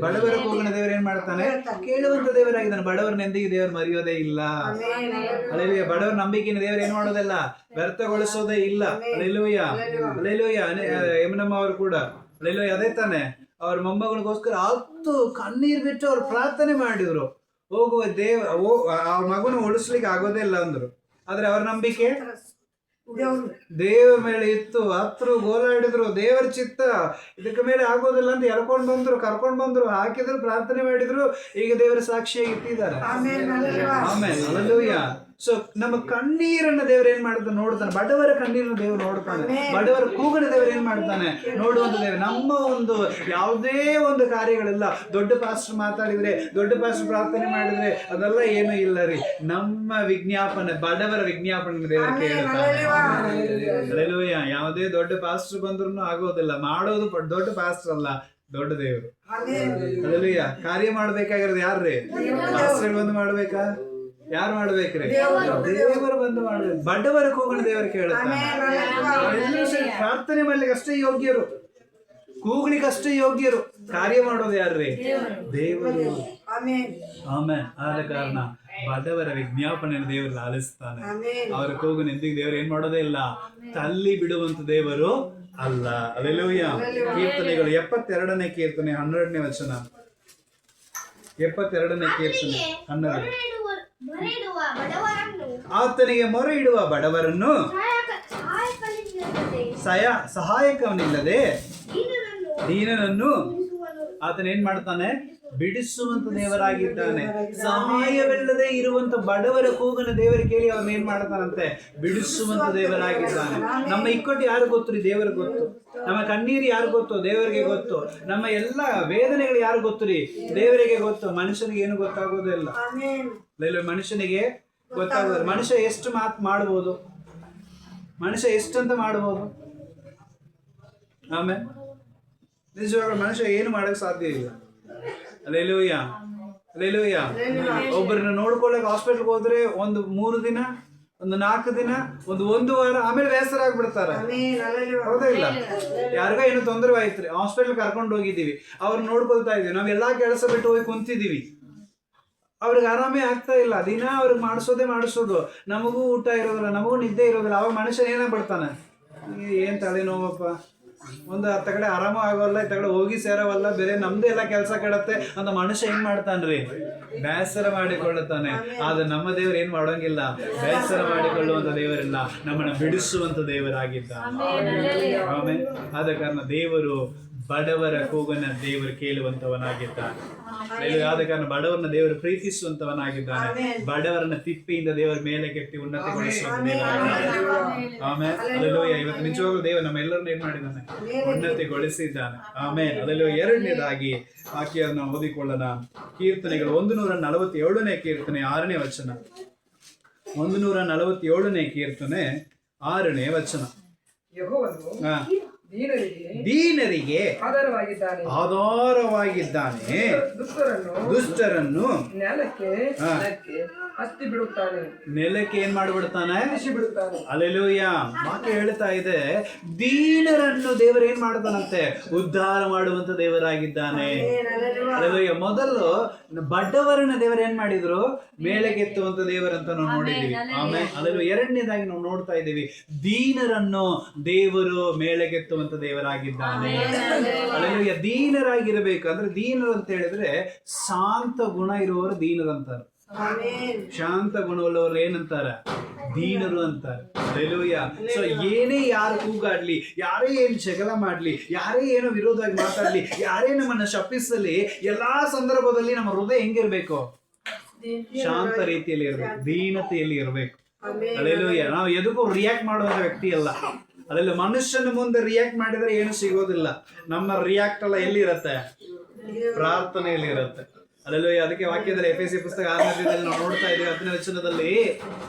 ಬಡವರ ಕೂಗಣ ದೇವರು ಏನ್ ಮಾಡ್ತಾನೆ? ಕೇಳುವಂತ ದೇವರಾಗಿದ್ದಾನೆ. ಬಡವರನ್ನ ಎಂದಿಗೂ ದೇವರು ಮರೆಯೋದೇ ಇಲ್ಲ. ಅಲ್ಲೆಲ್ಲೂಯ್ಯ. ಬಡವರ ನಂಬಿಕೆನ ದೇವರು ಏನ್ ಮಾಡೋದಿಲ್ಲ, ವ್ಯರ್ಥಗೊಳಿಸೋದೇ ಇಲ್ಲ. ಅಲ್ಲೆಲ್ಲೂಯ್ಯ. ಅಲ್ಲೆಲ್ಲೂಯ್ಯ. ಯಮನಮ್ಮ ಅವರು ಕೂಡ ಅಲ್ಲೆಲ್ಲೂಯ್ಯ. ಅದೇ ತಾನೆ, ಅವ್ರ ಮೊಮ್ಮಗಳಿಗೋಸ್ಕರ ಕಣ್ಣೀರ್ ಬಿಟ್ಟು ಅವ್ರು ಪ್ರಾರ್ಥನೆ ಮಾಡಿದ್ರು. ಹೋಗುವ ಆ ಮಗುನ ಉಳಿಸ್ಲಿಕ್ಕೆ ಆಗೋದೇ ಇಲ್ಲ ಅಂದ್ರು. ಆದ್ರೆ ಅವ್ರ ನಂಬಿಕೆ ದೇವರ ಮೇಲೆ ಇತ್ತು. ಹತ್ರ ಗೋಲಾಡಿದ್ರು, ದೇವರ ಚಿತ್ತ ಇದಕ್ಕೆ ಮೇಲೆ ಆಗೋದಿಲ್ಲ ಅಂತ ಕರ್ಕೊಂಡ್ ಬಂದ್ರು, ಹಾಕಿದ್ರು, ಪ್ರಾರ್ಥನೆ ಮಾಡಿದ್ರು. ಈಗ ದೇವರ ಸಾಕ್ಷಿಯಾಗಿ ಇಟ್ಟಿದ್ದಾರೆ. ಆಮೇಲೆ ಅಲ್ಲೆಲ್ಲೂಯ್ಯ. ಸೊ ನಮ್ಮ ಕಣ್ಣೀರನ್ನ ದೇವರು ಏನ್ ಮಾಡ್ತಾನೆ? ನೋಡ್ತಾನೆ. ಬಡವರ ಕಣ್ಣೀರನ್ನ ದೇವರು ನೋಡ್ತಾನೆ. ಬಡವರ ಕೂಗನ ದೇವರು ಏನ್ ಮಾಡ್ತಾನೆ? ನೋಡುವಂತ ದೇವರು. ನಮ್ಮ ಒಂದು ಯಾವುದೇ ಒಂದು ಕಾರ್ಯಗಳೆಲ್ಲ ದೊಡ್ಡ ಪಾಸ್ಟರ್ ಮಾತಾಡಿದ್ರೆ, ದೊಡ್ಡ ಪಾಸ್ಟರ್ ಪ್ರಾರ್ಥನೆ ಮಾಡಿದ್ರೆ ಅದೆಲ್ಲ ಏನು ಇಲ್ಲ ರೀ. ನಮ್ಮ ವಿಜ್ಞಾಪನೆ, ಬಡವರ ವಿಜ್ಞಾಪನೆ ದೇವರು ಕೇಳ್ತಾನೆ. ಅಲ್ಲೆಲ್ಲೂಯ್ಯ. ಯಾವುದೇ ದೊಡ್ಡ ಪಾಸ್ಟರ್ ಬಂದ್ರು ಆಗೋದಿಲ್ಲ. ಮಾಡೋದು ದೊಡ್ಡ ಪಾಸ್ಟರ್ ಅಲ್ಲ, ದೊಡ್ಡ ದೇವರು. ಅಲ್ಲೆಲ್ಲೂಯ್ಯ. ಕಾರ್ಯ ಮಾಡ್ಬೇಕಾಗಿರೋದು ಯಾರ್ರಿ? ಪಾಸ್ಟರ್ ಬಂದು ಮಾಡ್ಬೇಕಾ? ಯಾರು ಮಾಡ್ಬೇಕ್ರಿ? ದೇವರು ಬಂದು ಮಾಡ್ಬೇಕು. ಬಡವರ ಕೂಗಣ ದೇವರು ಕೇಳುತ್ತಾನೆ. ಪ್ರಾರ್ಥನೆ ಮಾಡ್ಲಿಕ್ಕೆ ಅಷ್ಟೇ ಯೋಗ್ಯರು, ಕೂಗ್ಲಿಕ್ಕೆ ಅಷ್ಟೇ ಯೋಗ್ಯರು. ಕಾರ್ಯ ಮಾಡೋದು ಯಾರ್ರಿ? ದೇವರು. ಆಮೇಲೆ ಆದ ಕಾರಣ ಬಡವರ ವಿಜ್ಞಾಪನೆಯನ್ನು ದೇವರು ಲಾಲಿಸ್ತಾನೆ. ಅವರ ಕೂಗನ ಎಂದಿಗೂ ದೇವರು ಏನ್ ಮಾಡೋದೇ ಇಲ್ಲ, ತಲ್ಲಿ ಬಿಡುವಂತ ದೇವರು ಅಲ್ಲ. ಅಲ್ಲೆಲ್ಲೂಯ್ಯ. ಕೀರ್ತನೆಗಳು 72ನೇ ಕೀರ್ತನೆ 12ನೇ ವಚನ. 72ನೇ ಕೀರ್ತನೆ 12. ಆತನಿಗೆ ಮೊರೆ ಇಡುವ ಬಡವರನ್ನು ಸಹಾಯಕವನಿಲ್ಲದೆ ದೀನನನ್ನು ಆತನ ಏನ್ ಮಾಡ್ತಾನೆ? ಬಿಡಿಸುವಂತ ದೇವರಾಗಿದ್ದಾನೆ. ಸಹಾಯವಿಲ್ಲದೆ ಇರುವಂತ ಬಡವರ ಕೂಗನ ದೇವರ ಕೇಳಿ ಅವನ್ ಏನ್ ಮಾಡ್ತಾನಂತೆ? ಬಿಡಿಸುವಂತ ದೇವರಾಗಿದ್ದಾನೆ. ನಮ್ಮ ಇಕ್ಕಟ್ಟು ಯಾರು ಗೊತ್ತು ರೀ? ದೇವರಿಗೆ ಗೊತ್ತು. ನಮ್ಮ ಕಣ್ಣೀರು ಯಾರು ಗೊತ್ತು? ದೇವರಿಗೆ ಗೊತ್ತು. ನಮ್ಮ ಎಲ್ಲ ವೇದನೆಗಳು ಯಾರು ಗೊತ್ತು ರೀ? ದೇವರಿಗೆ ಗೊತ್ತು. ಮನುಷ್ಯನಿಗೆ ಏನು ಗೊತ್ತಾಗೋದಿಲ್ಲ. ಮನುಷ್ಯನಿಗೆ ಗೊತ್ತಾಗೋದಿಲ್ಲ. ಮನುಷ್ಯ ಎಷ್ಟು ಮಾತು ಮಾಡ್ಬೋದು, ಮನುಷ್ಯ ಎಷ್ಟಂತ ಮಾಡ್ಬೋದು. ಆಮೇಲೆ ನಿಜವಾಗ ಮನುಷ್ಯ ಏನು ಮಾಡಕ್ ಸಾಧ್ಯ ಇಲ್ಲ. ಅಲ್ಲೆಲ್ಲೂಯ್ಯ. ಅಲ್ಲೆಲ್ಲೂಯ್ಯ. ಒಬ್ಬರನ್ನ ನೋಡ್ಕೊಳ್ಳಕ್ ಹಾಸ್ಪಿಟಲ್ಗೆ ಹೋದ್ರೆ ಒಂದು 3 ದಿನ ಒಂದು 4 ದಿನ, ಒಂದು ವಾರ, ಆಮೇಲೆ ಬೇಸರ ಆಗ್ಬಿಡ್ತಾರೆ. ಹೌದಾ ಇಲ್ಲ? ಯಾರಿಗ ಏನೋ ತೊಂದರೆ ಆಯ್ತ್ರಿ, ಹಾಸ್ಪಿಟಲ್ ಕರ್ಕೊಂಡು ಹೋಗಿದ್ದೀವಿ, ಅವ್ರು ನೋಡ್ಕೊಳ್ತಾ ಇದೀವಿ, ನಾವ್ ಎಲ್ಲಾ ಕೆಲಸ ಬಿಟ್ಟು ಹೋಗಿ ಕುಂತಿದೀವಿ, ಅವ್ರಿಗೆ ಆರಾಮೇ ಆಗ್ತಾ ಇಲ್ಲ. ದಿನ ಅವ್ರಿಗೆ ಮಾಡಿಸೋದು, ನಮಗೂ ಊಟ ಇರೋದಿಲ್ಲ, ನಮಗೂ ನಿದ್ದೆ ಇರೋದಿಲ್ಲ. ಅವಾಗ ಮನುಷ್ಯ ಏನಾಗ್ಬಿಡ್ತಾನೆ, ಏನ್ ತಲೆನೋವಪ್ಪ, ಒಂದು ಹತ್ತ ಕಡೆ ಆರಾಮ ಆಗೋಲ್ಲ, ಇತ್ತ ಕಡೆ ಹೋಗಿ ಸೇರವಲ್ಲ, ಬೇರೆ ನಮ್ದೇ ಎಲ್ಲ ಕೆಲಸ ಕೆಡತ್ತೆ ಅಂತ ಮನುಷ್ಯ ಏನ್ ಮಾಡ್ತಾನ್ರಿ, ಬೇಸರ ಮಾಡಿಕೊಳ್ಳುತ್ತಾನೆ. ಆದ್ರೆ ನಮ್ಮ ದೇವರು ಏನ್ ಮಾಡೋಂಗಿಲ್ಲ, ಬೇಸರ ಮಾಡಿಕೊಳ್ಳುವಂತ ದೇವರಿಲ್ಲ, ನಮ್ಮನ್ನ ಬಿಡಿಸುವಂತ ದೇವರಾಗಿದ್ದಾನೆ. ಆಮೇಲೆ ಆದ ಕಾರಣ ದೇವರು ಬಡವರ ಕೂಗನ್ನ ದೇವರು ಕೇಳುವಂತವನಾಗಿದ್ದಾನೆ. ಆದ ಕಾರಣ ಬಡವರನ್ನ ದೇವರು ಪ್ರೀತಿಸುವಂತವನಾಗಿದ್ದಾನೆ. ಬಡವರನ್ನ ತಿಪ್ಪಿಯಿಂದ ದೇವರ ಮೇಲೆ ಕೆತ್ತಿ ಉನ್ನತಿಗೊಳಿಸುವಂತ ದೇವರಾಗಿದ್ದಾನೆ. ಆಮೇಲೆ ಅಲ್ಲೆಲೂಯ. ಇವತ್ತು ನಿಜವಾಗ್ಲೂ ದೇವರು ನಮ್ಮೆಲ್ಲರನ್ನ ಏನ್ ಮಾಡಿದ್ದಾನೆ, ಉನ್ನತಿಗೊಳಿಸಿದ್ದಾನೆ. ಆಮೇಲೆ ಅಲ್ಲೆಲೂಯ. ಎರಡನೇದಾಗಿ ವಾಕ್ಯವನ್ನು ಓದಿಕೊಳ್ಳೋಣ. ಕೀರ್ತನೆಗಳು 147ನೇ ಕೀರ್ತನೆ 6ನೇ ವಚನ. 147ನೇ ಕೀರ್ತನೆ 6ನೇ ವಚನ. ಯೆಹೋವನು ದೀನರಿಗೆ ಆಧಾರವಾಗಿದ್ದಾನೆ, ದುಷ್ಟರನ್ನು ನೆಲಕ್ಕೆ ಏನ್ ಮಾಡಿಬಿಡ್ತಾನೆ, ಅಲ್ಲೆಲೂಯ. ವಾಕ್ಯ ಹೇಳ್ತಾ ಇದೆ, ದೀನರನ್ನು ದೇವರು ಏನ್ ಮಾಡ್ತಾನಂತೆ, ಉದ್ಧಾರ ಮಾಡುವಂತ ದೇವರಾಗಿದ್ದಾನೆ. ಅಲ್ಲೆಲೂಯ. ಮೊದಲು ಬಡವರನ್ನ ದೇವರು ಏನ್ ಮಾಡಿದ್ರು, ಮೇಲೆಗೆತ್ತುವಂತ ದೇವರಂತ ನಾವು ನೋಡಿದೀವಿ. ಆಮೇಲೆ ಅಲ್ಲೆಲೂಯ. ಎರಡನೇದಾಗಿ ನಾವು ನೋಡ್ತಾ ಇದ್ದೀವಿ, ದೀನರನ್ನು ದೇವರು ಮೇಲೆಗೆತ್ತುವಂತ ದೇವರಾಗಿದ್ದಾನೆ. ಅಲ್ಲೆಲೂಯ. ದೀನರಾಗಿರ್ಬೇಕು ಅಂದ್ರೆ, ದೀನರು ಅಂತ ಹೇಳಿದ್ರೆ ಶಾಂತ ಗುಣ ಇರುವವರು ದೀನರಂತಾರೆ. ಶಾಂತ ಗುಣವುಳ್ಳವರು ಏನಂತಾರ, ದೀನರು ಅಂತಾರೆ. ಅಲ್ಲೆಲೂಯ. ಸೊ ಏನೇ ಯಾರು ಕೂಗಾಡ್ಲಿ, ಯಾರೇ ಏನ್ ಜಗಳ ಮಾಡ್ಲಿ, ಯಾರೇ ಏನೋ ವಿರೋಧವಾಗಿ ಮಾತಾಡ್ಲಿ, ಯಾರೇ ನಮ್ಮನ್ನ ಶಪಿಸಲಿ, ಎಲ್ಲಾ ಸಂದರ್ಭದಲ್ಲಿ ನಮ್ಮ ಹೃದಯ ಹೆಂಗಿರ್ಬೇಕು, ಶಾಂತ ರೀತಿಯಲ್ಲಿ ಇರ್ಬೇಕು, ದೀನತೆಯಲ್ಲಿ ಇರ್ಬೇಕು. ಅಲ್ಲೆಲೂಯ. ನಾವು ಎದಕ್ಕೂ ರಿಯಾಕ್ಟ್ ಮಾಡುವಂತ ವ್ಯಕ್ತಿ ಅಲ್ಲ. ಅದೆಲ್ಲ ಮನುಷ್ಯನ ಮುಂದೆ ರಿಯಾಕ್ಟ್ ಮಾಡಿದ್ರೆ ಏನು ಸಿಗೋದಿಲ್ಲ. ನಮ್ಮ ರಿಯಾಕ್ಟ್ ಎಲ್ಲ ಎಲ್ಲಿರತ್ತೆ, ಪ್ರಾರ್ಥನೆಯಲ್ಲಿ ಇರುತ್ತೆ. ಅಲ್ಲೆಲೂಯ. ಅದಕ್ಕೆ ವಾಕ್ಯದಲ್ಲಿ ಎಫೆಸಿ ಪುಸ್ತಕ 6ನೇ ನಾವು ನೋಡ್ತಾ ಇದ್ದೀವಿ 10ನೇ ವಚನದಲ್ಲಿ,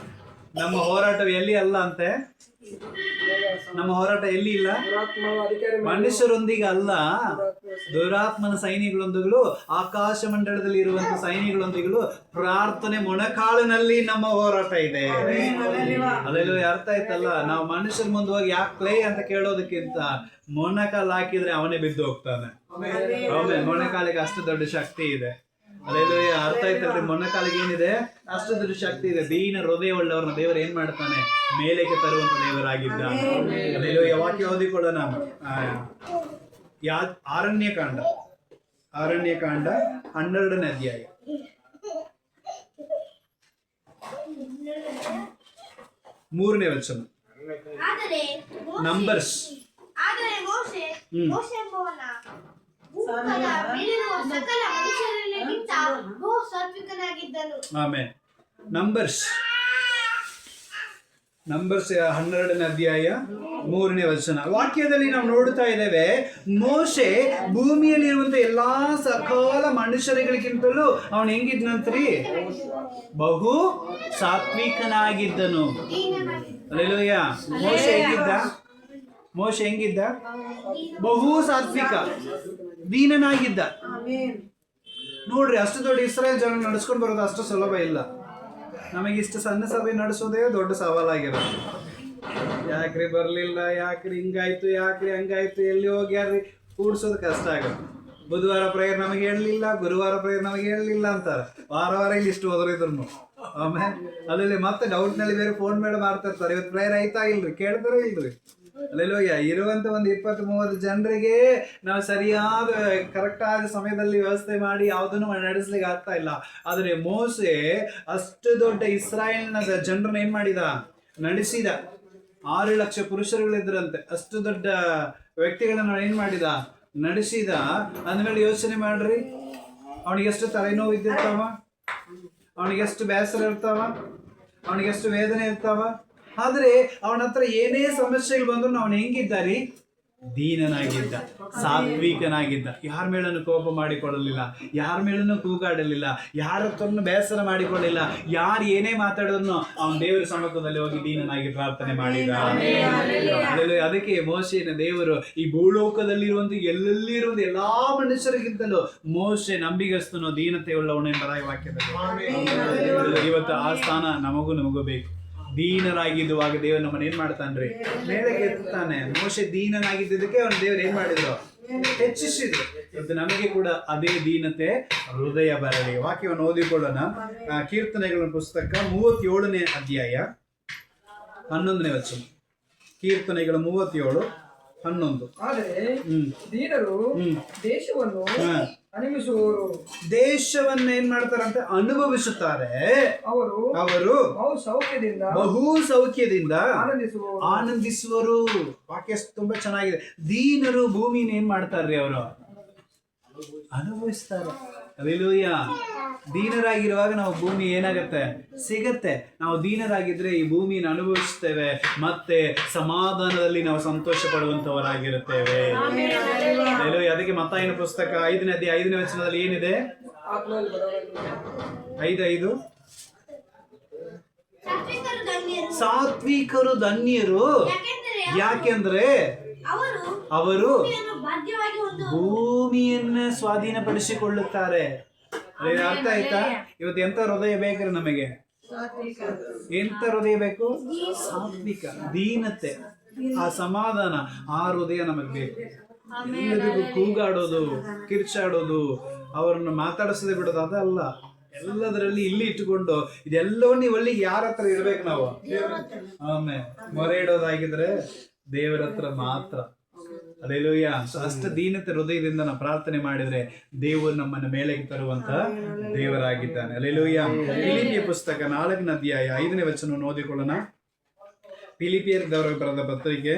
ನಮ್ಮ ಹೋರಾಟವು ಎಲ್ಲಿ ಅಲ್ಲ ಅಂತೆ, ನಮ್ಮ ಹೋರಾಟ ಎಲ್ಲಿ ಇಲ್ಲ, ಮನುಷ್ಯರೊಂದಿಗೆ ಅಲ್ಲ, ದುರಾತ್ಮನ ಸೈನಿಗಳೊಂದಿಗೂ ಆಕಾಶ ಮಂಡಲದಲ್ಲಿ ಇರುವಂತ ಸೈನಿಗಳೊಂದಿಗೂ ಪ್ರಾರ್ಥನೆ ಮೊಣಕಾಲಿನಲ್ಲಿ ನಮ್ಮ ಹೋರಾಟ ಇದೆ. ಅಲ್ಲೆಲ್ಲೂ ಅರ್ಥ ಆಯ್ತಲ್ಲ. ನಾವು ಮನುಷ್ಯರ ಮುಂದೆ ಹೋಗಿ ಯಾಕೆ ಕ್ಲೇ ಅಂತ ಕೇಳೋದಕ್ಕಿಂತ ಮೊಣಕಾಲು ಹಾಕಿದ್ರೆ ಅವನೇ ಬಿದ್ದು ಹೋಗ್ತಾನೆ. ಆಮೇಲೆ ಮೊಣಕಾಲಿಗೆ ಅಷ್ಟು ದೊಡ್ಡ ಶಕ್ತಿ ಇದೆ. ಅಲ್ಲೆಲ್ಲೂಯ. ಅರ್ಥ ಆಯ್ತಲ್ರಿ, ಮೊಣಕಾಲಿಗೆ ಏನಿದೆ, ಅಷ್ಟು ದೊಡ್ಡ ಶಕ್ತಿ ಇದೆ. ದೀನ ಹೃದಯ ಉಳ್ಳವರನ್ನ ದೇವರು ಏನ್ ಮಾಡ್ತಾನೆ, ಮೇಲೆಗೆ ತರುವಂತ ದೇವರಾಗಿದ್ದಾನೆ. ಅಲ್ಲೆಲ್ಲೂಯ. ವಾಕ್ಯ ಓದಿಕೊಳ್ಳೋಣ. ಆರಣ್ಯಕಾಂಡ 12ನೇ ಅಧ್ಯಾಯ 3ನೇ ವಚನ. ನಂಬರ್ಸ್. ಆಮೇಲೆ ನಂಬರ್ಸ್ 12ನೇ ಅಧ್ಯಾಯ 3ನೇ ವಚನ. ವಾಕ್ಯದಲ್ಲಿ ನಾವು ನೋಡ್ತಾ ಇದ್ದೇವೆ, ಮೋಶೆ ಭೂಮಿಯಲ್ಲಿರುವಂತ ಎಲ್ಲಾ ಸಕಲ ಮನುಷ್ಯರಿಗಿಂತಲೂ ಅವನು ಹೆಂಗಿದ್ನಂತ್ರಿ, ಬಹು ಸಾತ್ವಿಕನಾಗಿದ್ದನು. ಅಲ್ಲೆಲೂಯ. ಮೋಶೆ ಹೆಂಗಿದ್ದ, ಬಹು ಸಾತ್ವಿಕ, ದೀನನಾಗಿದ್ದ. ನೋಡ್ರಿ, ಅಷ್ಟು ದೊಡ್ಡ ಇಸ್ರಾಯೇಲ್ ಜನ ನಡೆಸ್ಕೊಂಡು ಬರೋದು ಅಷ್ಟು ಸುಲಭ ಇಲ್ಲ. ನಮಗೆ ಇಷ್ಟು ಸಣ್ಣ ಸಭೆ ನಡೆಸೋದೇ ದೊಡ್ಡ ಸವಾಲಾಗಿರೋದು. ಯಾಕ್ರಿ ಬರ್ಲಿಲ್ಲ, ಯಾಕ್ರಿ ಹಿಂಗಾಯ್ತು, ಯಾಕ್ರಿ ಹಂಗಾಯ್ತು, ಎಲ್ಲಿ ಹೋಗ್ಯಾರ್ರಿ, ಕೂಡ್ಸೋದು ಕಷ್ಟ ಆಗುತ್ತೆ. ಬುಧವಾರ ಪ್ರೇಯರ್ ನಮಗೆ ಹೇಳಲಿಲ್ಲ, ಗುರುವಾರ ಪ್ರೇಯರ್ ನಮಗೆ ಹೇಳಲಿಲ್ಲ ಅಂತಾರೆ. ವಾರ ಇಲ್ಲಿ ಇಷ್ಟು ಹೋದ್ರಿದ್ರು. ಆಮೇಲೆ ಅಲ್ಲಿ ಮತ್ತೆ ಡೌಟ್ ನಲ್ಲಿ ಬೇರೆ ಫೋನ್ ಮೇಲೆ ಮಾಡ್ತಿರ್ತಾರೆ, ಇವತ್ತು ಪ್ರೇಯರ್ ಆಯ್ತಾ ಇಲ್ರಿ, ಕೇಳ್ತಾರ ಇಲ್ರಿ. ಅಲ್ಲೆಲೂಯ. ಇರುವಂತ ಒಂದು 20-30 ಜನರಿಗೆ ನಾವು ಸರಿಯಾದ ಕರೆಕ್ಟ್ ಆದ ಸಮಯದಲ್ಲಿ ವ್ಯವಸ್ಥೆ ಮಾಡಿ ಯಾವುದನ್ನು ನಡೆಸ್ಲಿಕ್ಕೆ ಆಗ್ತಾ ಇಲ್ಲ. ಆದ್ರೆ ಮೋಸೆ ಅಷ್ಟು ದೊಡ್ಡ ಇಸ್ರಾಯೇಲ್ನ ಜನರನ್ನ ಏನ್ ಮಾಡಿದ, ನಡೆಸಿದ. 6 ಲಕ್ಷ ಪುರುಷರುಗಳಿದ್ರಂತೆ. ಅಷ್ಟು ದೊಡ್ಡ ವ್ಯಕ್ತಿಗಳನ್ನ ಏನ್ ಮಾಡಿದ, ನಡೆಸಿದ. ಅಂದ್ಮೇಲೆ ಯೋಚನೆ ಮಾಡ್ರಿ, ಅವನಿಗೆಷ್ಟು ತಲೆನೋವು ಇದ್ದಿರ್ತಾವ, ಅವನಿಗೆಷ್ಟು ಬೇಸರ ಇರ್ತಾವ, ಅವನಿಗೆಷ್ಟು ವೇದನೆ ಇರ್ತಾವ. ಆದ್ರೆ ಅವನ ಹತ್ರ ಏನೇ ಸಮಸ್ಯೆಗಳು ಬಂದ್ರು ಅವನು ಹೆಂಗಿದ್ದಾರಿ, ದೀನನಾಗಿದ್ದ, ಸಾತ್ವಿಕನಾಗಿದ್ದ. ಯಾರ ಮೇಲೂ ಕೋಪ ಮಾಡಿಕೊಳ್ಳಲಿಲ್ಲ, ಯಾರ ಮೇಲೂ ಕೂಗಾಡಲಿಲ್ಲ, ಯಾರ ಹತ್ರನು ಬೇಸರ ಮಾಡಿಕೊಳ್ಳಲಿಲ್ಲ. ಯಾರು ಏನೇ ಮಾತಾಡಿದ್ರು ಅವನ ದೇವರ ಸಮ್ಮುಖದಲ್ಲಿ ಹೋಗಿ ದೀನನಾಗಿ ಪ್ರಾರ್ಥನೆ ಮಾಡಿದ. ಅದಕ್ಕೆ ಮೋಶೆನ ದೇವರು ಈ ಭೂಲೋಕದಲ್ಲಿರುವಂತ ಎಲ್ಲೆಲ್ಲಿರುವಂತ ಎಲ್ಲಾ ಮನುಷ್ಯರಿಗಿಂತಲೂ ಮೋಶೆ ನಂಬಿಗಸ್ತನು, ದೀನತೆ ಉಳ್ಳವನು ಎಂಬ ವಾಕ್ಯದಲ್ಲಿ. ಇವತ್ತು ಆ ಸ್ಥಾನ ನಮಗೂ ಬೇಕು. ದೀನರಾಗಿದ್ದುವಾಗ ದೇವರು ನಮ್ಮನ್ನ ಏನ್ ಮಾಡ್ತಾನ್ರಿ? ಮೇಲಕ್ಕೆ ಎತ್ತಾನೆ. ಮೋಶೆ ದೀನನಾಗಿದ್ದಕ್ಕೆ ಅವನ ದೇವ್ರು ಏನ್ ಮಾಡಿದ್ರು? ಹೆಚ್ಚಿಸಿದ್ರು. ಇವತ್ತು ನಮಗೆ ಕೂಡ ಅದೇ ದೀನತೆ ಹೃದಯ ಬರಲಿ. ವಾಕ್ಯವನ್ನು ಓದಿಕೊಳ್ಳೋಣ. ಕೀರ್ತನೆಗಳ ಪುಸ್ತಕ 37ನೇ ಅಧ್ಯಾಯ 11ನೇ ವಚನ. ಕೀರ್ತನೆಗಳು 37:11. ಆದರೆ ದೀನರು ದೇಶವನ್ನು ಅನುಭವಿಸುವವರು. ದೇಶವನ್ನ ಏನ್ ಮಾಡ್ತಾರಂತೆ? ಅನುಭವಿಸುತ್ತಾರೆ. ಅವರು ಬಹು ಸೌಖ್ಯದಿಂದ ಆನಂದಿಸುವರು. ವಾಕ್ಯ ತುಂಬಾ ಚೆನ್ನಾಗಿದೆ. ದೀನರು ಭೂಮಿನ ಏನ್ ಮಾಡ್ತಾರ್ರಿ? ಅವರು ಅನುಭವಿಸ್ತಾರೆ. ಹಲ್ಲೆಲೂಯಾ. ದೀನರಾಗಿರುವಾಗ ನಾವು ಭೂಮಿ ಏನಾಗತ್ತೆ? ಸಿಗತ್ತೆ. ನಾವು ದೀನರಾಗಿದ್ರೆ ಈ ಭೂಮಿನ ಅನುಭವಿಸ್ತೇವೆ, ಮತ್ತೆ ಸಮಾಧಾನದಲ್ಲಿ ನಾವು ಸಂತೋಷ ಪಡುವಂತವರಾಗಿರುತ್ತೇವೆ. ಹಲ್ಲೆಲೂಯಾ. ಅದಕ್ಕೆ ಮತ್ತಾಯನ ಪುಸ್ತಕ 5ನೇ ಅಧ್ಯಾಯ 5ನೇ ವಚನದಲ್ಲಿ ಏನಿದೆ? 5:5 ಸಾತ್ವಿಕರು ಧನ್ಯರು, ಯಾಕೆಂದ್ರೆ ಅವರು ಭೂಮಿಯನ್ನ ಸ್ವಾಧೀನಪಡಿಸಿಕೊಳ್ಳುತ್ತಾರೆ. ಅರ್ಥ ಆಯ್ತಾ? ಇವತ್ತು ಎಂತ ಹೃದಯ ಬೇಕ್ರಿ ನಮಗೆ? ಎಂತ ಹೃದಯ ಬೇಕು? ಸಾತ್ವಿಕ, ದೀನತೆ, ಆ ಸಮಾಧಾನ, ಆ ಹೃದಯ ನಮಗೆ ಬೇಕು. ಎಲ್ಲರಿಗೂ ಕೂಗಾಡೋದು, ಕಿರ್ಚಾಡೋದು, ಅವರನ್ನು ಮಾತಾಡಿಸದೆ ಬಿಡೋದು ಅದಲ್ಲ. ಎಲ್ಲದರಲ್ಲಿ ಇಲ್ಲಿ ಇಟ್ಟುಕೊಂಡು ಇದೆಲ್ಲವನ್ನ ಒಳ್ಳಿಗೆ ಯಾರ ಹತ್ರ ಇರ್ಬೇಕು ನಾವು? ಆಮೇಲೆ ಮೊರೆ ಇಡೋದಾಗಿದ್ರೆ ದೇವರ ಹತ್ರ ಮಾತ್ರ. ಹಲ್ಲೆಲೂಯಾ. ಅಷ್ಟ ದೀನತೆ ಹೃದಯದಿಂದ ನಾವು ಪ್ರಾರ್ಥನೆ ಮಾಡಿದ್ರೆ ದೇವರು ನಮ್ಮನ್ನ ಮೇಲೆಗೆ ತರುವಂತ ದೇವರಾಗಿದ್ದಾನೆ. ಹಲ್ಲೆಲೂಯಾ. ಫಿಲಿಪಿಯ ಪುಸ್ತಕ 4ನೇ ಅಧ್ಯಾಯ 5ನೇ ವಚನವನ್ನು ಓದಿಕೊಳ್ಳೋಣ. ಫಿಲಿಪಿಯರದವರಿಗೆ ಬರೆದ ಪತ್ರಿಕೆ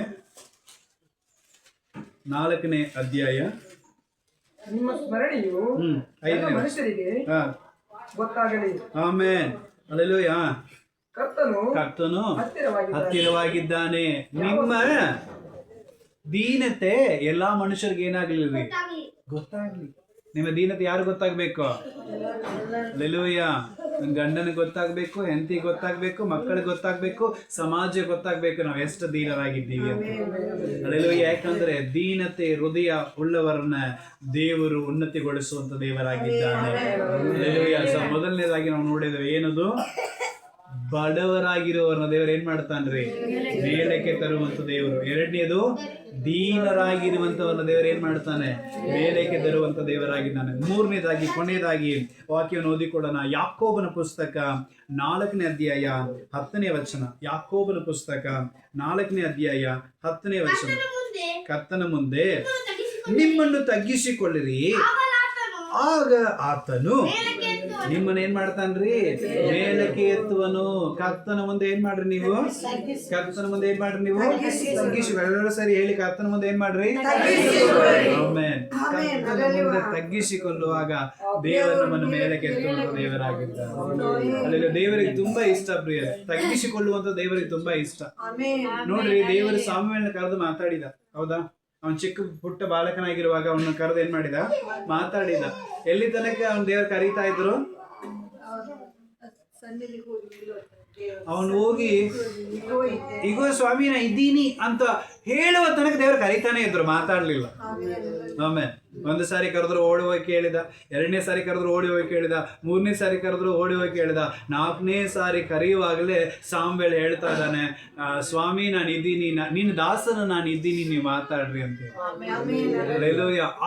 4ನೇ ಅಧ್ಯಾಯ ನಿಮ್ಮ ಸ್ಮರಣೆಯು ಮನುಷ್ಯರಿಗೆ ಗೊತ್ತಾಗಲಿ. ಆಮೆನ್. ಹಲ್ಲೆಲೂಯಾ. ಕರ್ತನು ಹತ್ತಿರವಾಗಿದ್ದಾನೆ. ನಿಮ್ಮ ದೀನತೆ ಎಲ್ಲಾ ಮನುಷ್ಯರಿಗೆ ಏನಾಗ್ಲಿ? ಗೊತ್ತಾಗ್ಲಿ. ನಿಮ್ಮ ದೀನತೆ ಯಾರು ಗೊತ್ತಾಗ್ಬೇಕು? ಹಲ್ಲೆಲೂಯಾ. ಗಂಡನಿಗೆ ಗೊತ್ತಾಗ್ಬೇಕು, ಹೆಂಡತಿಗೆ ಗೊತ್ತಾಗ್ಬೇಕು, ಮಕ್ಕಳಿಗೆ ಗೊತ್ತಾಗ್ಬೇಕು, ಸಮಾಜ ಗೊತ್ತಾಗ್ಬೇಕು ನಾವು ಎಷ್ಟು ದೀನರಾಗಿದ್ದೀವಿ ಅಂತ. ಹಲ್ಲೆಲೂಯಾ. ಯಾಕಂದ್ರೆ ದೀನತೆ ಹೃದಯ ಉಳ್ಳವರನ್ನ ದೇವರು ಉನ್ನತಿಗೊಳಿಸುವಂತ ದೇವರಾಗಿದ್ದಾನೆ. ಹಲ್ಲೆಲೂಯಾ. ಮೊದಲನೇದಾಗಿ ನಾವು ನೋಡಿದ್ದೇವೆ ಏನದು? ಬಡವರಾಗಿರುವವರನ್ನ ದೇವರು ಏನ್ ಮಾಡ್ತಾನ್ರಿ? ಮೇಲಕ್ಕೆ ತರುವಂತ ದೇವರು. ಎರಡನೇದು ದೀನರಾಗಿರುವಂತವನ್ನ ದೇವರು ಏನ್ ಮಾಡ್ತಾನೆ? ಮೇಲಕ್ಕೆ ತರುವಂತ ದೇವರಾಗಿದ್ದಾನೆ. ಮೂರನೇದಾಗಿ ಕೊನೆಯದಾಗಿ ವಾಕ್ಯವನ್ನು ಓದಿಕೊಡೋಣ. ಯಾಕೋಬನ ಪುಸ್ತಕ 4ನೇ ಅಧ್ಯಾಯ 10ನೇ ವಚನ. ಯಾಕೋಬನ ಪುಸ್ತಕ 4ನೇ ಅಧ್ಯಾಯ 10ನೇ ವಚನ. ಕರ್ತನ ಮುಂದೆ ನಿಮ್ಮನ್ನು ತಗ್ಗಿಸಿಕೊಳ್ಳಿರಿ, ಆಗ ಆತನು ನಿಮ್ಮನ್ನ ಏನ್ ಮಾಡ್ತಾನ್ರಿ? ಮೇಲಕ್ಕೆ ಎತ್ತುವನು. ಕರ್ತನ ಮುಂದೆ ಏನ್ ಮಾಡ್ರಿ ನೀವು? ಕರ್ತನ ಮುಂದೆ ಏನ್ ಮಾಡ್ರಿ ನೀವು? ತಗ್ಗಿಸಿಕೊಳ್ಳಿ. ಎಲ್ಲರೂ ಸರಿ ಹೇಳಿ, ಕರ್ತನ ಮುಂದೆ ಏನ್ ಮಾಡ್ರಿ? ಆಮೆನ್. ಕರ್ತನ ಮುಂದೆ ತಗ್ಗಿಸಿಕೊಳ್ಳುವಾಗ ದೇವರು ನಮ್ಮನ್ನು ಮೇಲಕ್ಕೆ ಎತ್ತುವಂತ ದೇವರಾಗಿದ್ದಾರೆ. ಅಲ್ಲಿ ದೇವರಿಗೆ ತುಂಬಾ ಇಷ್ಟ ಪ್ರಿಯ, ತಗ್ಗಿಸಿಕೊಳ್ಳುವಂತ ದೇವರಿಗೆ ತುಂಬಾ ಇಷ್ಟ. ನೋಡ್ರಿ, ದೇವರು ಸಾಮುವೇಲನ ಕರೆದು ಮಾತಾಡಿದ, ಹೌದಾ? ಅವನ್ ಚಿಕ್ಕ ಪುಟ್ಟ ಬಾಲಕನಾಗಿರುವಾಗ ಅವನ್ನ ಕರೆದು ಏನ್ ಮಾಡಿದ? ಮಾತಾಡಿದ. ಎಲ್ಲಿ ತನಕ ಅವನ್ ದೇವರು ಕರೀತಾ ಇದ್ರು? ಅವನು ಹೋಗಿ ಈಗ ಸ್ವಾಮಿ ನಾ ಇದ್ದೀನಿ ಅಂತ ಹೇಳುವ ತನಕ ದೇವರು ಕರೀತಾನೆ ಇದ್ರು, ಮಾತಾಡ್ಲಿಲ್ಲ. ಆಮೇಲೆ ಒಂದು ಸಾರಿ ಕರೆದ್ರು ಓಡಿ ಹೋಗಿ ಕೇಳಿದ, 2ನೇ ಸಾರಿ ಕರೆದ್ರು ಓಡಿ ಹೋಗಿ ಕೇಳಿದ, 3ನೇ ಸಾರಿ ಕರೆದ್ರು ಓಡಿ ಹೋಗಿ ಕೇಳಿದ, 4ನೇ ಸಾರಿ ಕರೆಯುವಾಗಲೇ ಸಾಮ್ವೇಲ್ ಹೇಳ್ತಾ ಇದ್ದಾನೆ, ಸ್ವಾಮಿ ನಾನು ಇದ್ದೀನಿ, ನಿನ್ನ ದಾಸನ ನಾನು ಇದ್ದೀನಿ, ನೀವು ಮಾತಾಡ್ರಿ ಅಂತ.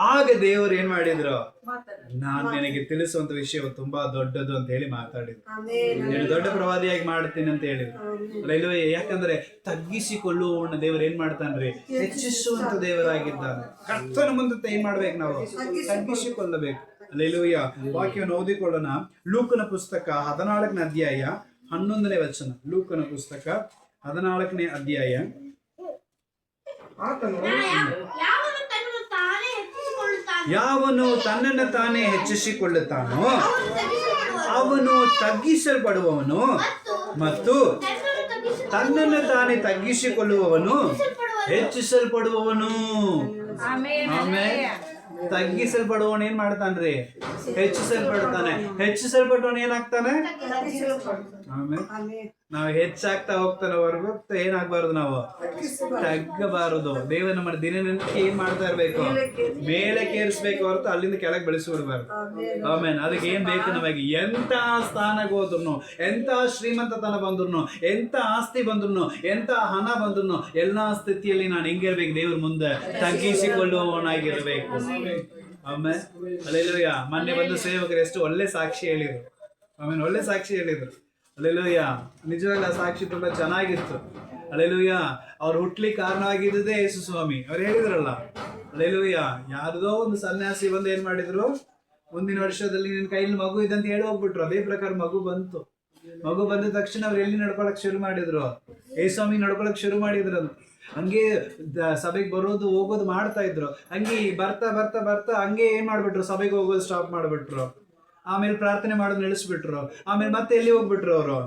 ಆಗ ದೇವರು ಏನ್ ಮಾಡಿದ್ರು? ನಾನ್ ನಿನಗೆ ತಿಳಿಸುವಂತ ವಿಷಯ ತುಂಬಾ ದೊಡ್ಡದು ಅಂತ ಹೇಳಿ ಮಾತಾಡಿದ್ರು. ದೊಡ್ಡ ಪ್ರವಾದಿಯಾಗಿ ಮಾಡ್ತೀನಿ ಅಂತ ಹೇಳಿದ್ರು. ಯಾಕಂದ್ರೆ ತಗ್ಗಿಸಿಕೊಳ್ಳುವವನ್ನ ದೇವರು ಏನ್ ಮಾಡ್ತಾನ್ರಿ? ಹೆಚ್ಚಿಸುವಂತ ದೇವರಾಗಿದ್ದಾನೆ. ಕರ್ತನ ಮುಂದೆ ಏನ್ ಮಾಡ್ಬೇಕು? ನಾವು ತಗ್ಗಿಸಿಕೊಳ್ಳಬೇಕು. ಹಲ್ಲೆಲೂಯಾ. ವಾಕ್ಯವನ್ನು ಓದಿಕೊಳ್ಳೋಣ. ಲೂಕನ ಪುಸ್ತಕ 14ನೇ ಅಧ್ಯಾಯ 11ನೇ ವಚನ. ಲೂಕನ ಪುಸ್ತಕ 14ನೇ ಅಧ್ಯಾಯ. ಯಾವನು ತನ್ನನ್ನು ತಾನೇ ಹೆಚ್ಚಿಸಿಕೊಳ್ಳುತ್ತಾನೋ ಅವನು ತಗ್ಗಿಸಲ್ಪಡುವವನು, ಮತ್ತು ತನ್ನನ್ನು ತಾನೇ ತಗ್ಗಿಸಿಕೊಳ್ಳುವವನು ಹೆಚ್ಚಿಸಲ್ಪಡುವವನು. ಆಮೇಲೆ ತಗ್ಗಿಸಲ್ಪಡುವವನು ಏನ್ ಮಾಡ್ತಾನ್ರಿ? ಹೆಚ್ಚಿಸಲ್ಪಡ್ತಾನೆ. ಹೆಚ್ಚಿಸಲ್ಪಟ್ಟವನು ಏನಾಗ್ತಾನೆ? ಆಮೇಲೆ ನಾವು ಹೆಚ್ಚಾಗ್ತಾ ಹೋಗ್ತಾನವರೆಗೂ ಏನಾಗಬಾರ್ದು, ನಾವು ತಗ್ಗಬಾರದು. ದೇವರು ನಮ್ಮ ದಿನನಿತ್ಯ ಏನ್ ಮಾಡ್ತಾ ಇರ್ಬೇಕು, ಮೇಲೆ ಕೇರಿಸ್ಬೇಕು ಹೊರತು ಅಲ್ಲಿಂದ ಕೆಳಗೆ ಬೆಳೆಸ್ಬಿಡ್ಬಾರ್ದು. ಆಮೇಲೆ ಅದಕ್ಕೆ ಏನ್ ಬೇಕು ನಮಗೆ, ಎಂತ ಸ್ಥಾನಕ್ಕೆ ಹೋದ್ರು, ಎಂತ ಶ್ರೀಮಂತತನ ಬಂದ್ರು, ಎಂತ ಆಸ್ತಿ ಬಂದ್ರು, ಎಂತ ಹಣ ಬಂದ್ರು, ಎಲ್ಲಾ ಸ್ಥಿತಿಯಲ್ಲಿ ನಾನು ಹೆಂಗಿರ್ಬೇಕು, ದೇವ್ರ ಮುಂದೆ ತಗ್ಗಿಸಿಕೊಳ್ಳುವವನಾಗಿರ್ಬೇಕು. ಆಮೇಲೆ ಅಲ್ಲೆಲ್ಲೂಯ್ಯ. ಮೊನ್ನೆ ಬಂದು ಸೇವಕರು ಎಷ್ಟು ಒಳ್ಳೆ ಸಾಕ್ಷಿ ಹೇಳಿದ್ರು. ಆಮೇಲೆ ಒಳ್ಳೆ ಸಾಕ್ಷಿ ಹೇಳಿದ್ರು. ಅಲ್ಲೆಲ್ಲೂಯ್ಯ. ನಿಜವಾಗ್ಲೂ ಆ ಸಾಕ್ಷಿ ತುಂಬಾ ಚೆನ್ನಾಗಿತ್ತು. ಅಲ್ಲೆಲ್ಲೂಯ್ಯ. ಅವ್ರು ಹುಟ್ಲಿಕ್ಕೆ ಕಾರಣವಾಗಿದ್ದೇ ಯೇಸು ಸ್ವಾಮಿ. ಅವ್ರು ಹೇಳಿದ್ರಲ್ಲ, ಅಲ್ಲೆಲ್ಲೂಯ್ಯ. ಯಾರ್ದೋ ಒಂದು ಸನ್ಯಾಸಿ ಬಂದು ಏನ್ ಮಾಡಿದ್ರು, ಮುಂದಿನ ವರ್ಷದಲ್ಲಿ ನಿನ್ನ ಕೈಯಲ್ಲಿ ಮಗು ಇದೆ ಅಂತ ಹೇಳಿ ಹೋಗ್ಬಿಟ್ರು. ಅದೇ ಪ್ರಕಾರ ಮಗು ಬಂತು. ಮಗು ಬಂದ ತಕ್ಷಣ ಅವ್ರು ಎಲ್ಲಿ ನಡ್ಕೊಳಕ್ ಶುರು ಮಾಡಿದ್ರು, ಯೇಸು ಸ್ವಾಮಿ ನಡ್ಕೊಳಕ್ ಶುರು ಮಾಡಿದ್ರು. ಹಂಗೆ ಸಭೆಗೆ ಬರೋದು ಹೋಗೋದು ಮಾಡ್ತಾ ಇದ್ರು. ಹಂಗೆ ಬರ್ತಾ ಬರ್ತಾ ಬರ್ತಾ ಹಂಗೆ ಏನ್ ಮಾಡ್ಬಿಟ್ರು, ಸಭೆಗೆ ಹೋಗೋದು ಸ್ಟಾಪ್ ಮಾಡ್ಬಿಟ್ರು. ಆಮೇಲೆ ಪ್ರಾರ್ಥನೆ ಮಾಡೋದು ನಿಲ್ಲಿಸ್ಬಿಟ್ರು. ಆಮೇಲೆ ಮತ್ತೆ ಎಲ್ಲಿ ಹೋಗ್ಬಿಟ್ರು, ಅವರು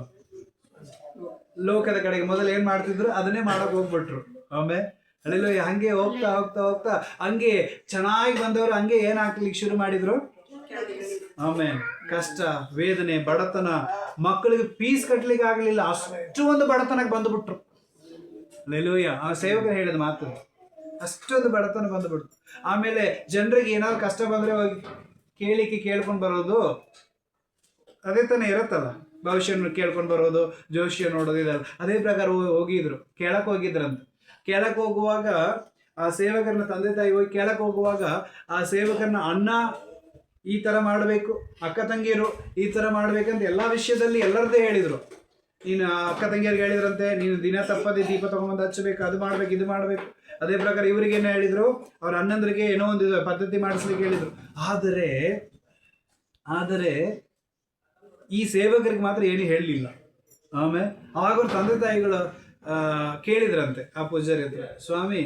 ಲೋಕದ ಕಡೆಗೆ. ಮೊದಲು ಏನ್ ಮಾಡ್ತಿದ್ರು ಅದನ್ನೇ ಮಾಡಕ್ ಹೋಗ್ಬಿಟ್ರು. ಆಮೇಲೆ ಅಲ್ಲೆಲ್ಲೋ ಹಂಗೆ ಹೋಗ್ತಾ ಹೋಗ್ತಾ ಹೋಗ್ತಾ ಹಂಗೆ ಚೆನ್ನಾಗಿ ಬಂದವರು ಹಂಗೆ ಏನ್ ಹಾಕ್ಲಿಕ್ಕೆ ಶುರು ಮಾಡಿದ್ರು. ಆಮೇಲೆ ಕಷ್ಟ, ವೇದನೆ, ಬಡತನ, ಮಕ್ಕಳಿಗೆ ಫೀಸ್ ಕಟ್ಲಿಕ್ಕೆ ಆಗ್ಲಿಲ್ಲ, ಅಷ್ಟು ಒಂದು ಬಡತನಕ್ಕೆ ಬಂದ್ಬಿಟ್ರು. ಅಲ್ಲೆಲ್ಲೂಯ್ಯ. ಆ ಸೇವಕರು ಹೇಳಿದ ಮಾತು, ಅಷ್ಟೊಂದು ಬಡತನ ಬಂದ್ಬಿಡ್ತು. ಆಮೇಲೆ ಜನರಿಗೆ ಏನಾದ್ರು ಕಷ್ಟ ಬಂದ್ರೆ ಹೋಗಿ ಕೇಳ್ಕೊಂಡು ಬರೋದು, ಅದೇ ತಾನೇ ಇರತ್ತಲ್ಲ. ಭವಿಷ್ಯವನ್ನು ಕೇಳ್ಕೊಂಡು ಬರೋದು, ಜೋಶಿಯ ನೋಡೋದು, ಇದಲ್ಲ. ಅದೇ ಪ್ರಕಾರ ಹೋಗಿದ್ರು, ಕೇಳಕ್ ಹೋಗಿದ್ರಂತ. ಕೇಳಕ್ ಹೋಗುವಾಗ ಆ ಸೇವಕರನ್ನ ತಂದೆ ತಾಯಿ ಹೋಗಿ ಕೇಳಕ್ ಹೋಗುವಾಗ ಆ ಸೇವಕರನ್ನ ಅಣ್ಣ ಈ ತರ ಮಾಡ್ಬೇಕು, ಅಕ್ಕ ತಂಗಿಯರು ಈ ತರ ಮಾಡ್ಬೇಕಂತ ಎಲ್ಲಾ ವಿಷಯದಲ್ಲಿ ಎಲ್ಲರದ್ದೇ ಹೇಳಿದ್ರು. ನೀನು ಅಕ್ಕ ತಂಗಿಯರಿಗೆ ಹೇಳಿದ್ರಂತೆ, ನೀನು ದಿನ ತಪ್ಪದೆ ದೀಪ ತಗೊಂಬಂದು ಹಚ್ಚಬೇಕು, ಅದು ಮಾಡ್ಬೇಕು, ಇದು ಮಾಡ್ಬೇಕು. ಅದೇ ಪ್ರಕಾರ ಇವರಿಗೇನು ಹೇಳಿದ್ರು, ಅವ್ರ ಅಣ್ಣಂದ್ರಿಗೆ ಏನೋ ಒಂದು ಪದ್ಧತಿ ಮಾಡಿಸ್ಲಿಕ್ಕೆ ಹೇಳಿದ್ರು. ಆದರೆ ಈ ಸೇವಕರಿಗೆ ಮಾತ್ರ ಏನು ಹೇಳಲಿಲ್ಲ. ಆಮೇಲೆ ಅವಾಗ ಅವ್ರ ತಂದೆ ತಾಯಿಗಳು ಕೇಳಿದ್ರಂತೆ ಆ ಪೂಜಾರಿ ಹತ್ರ, ಸ್ವಾಮಿ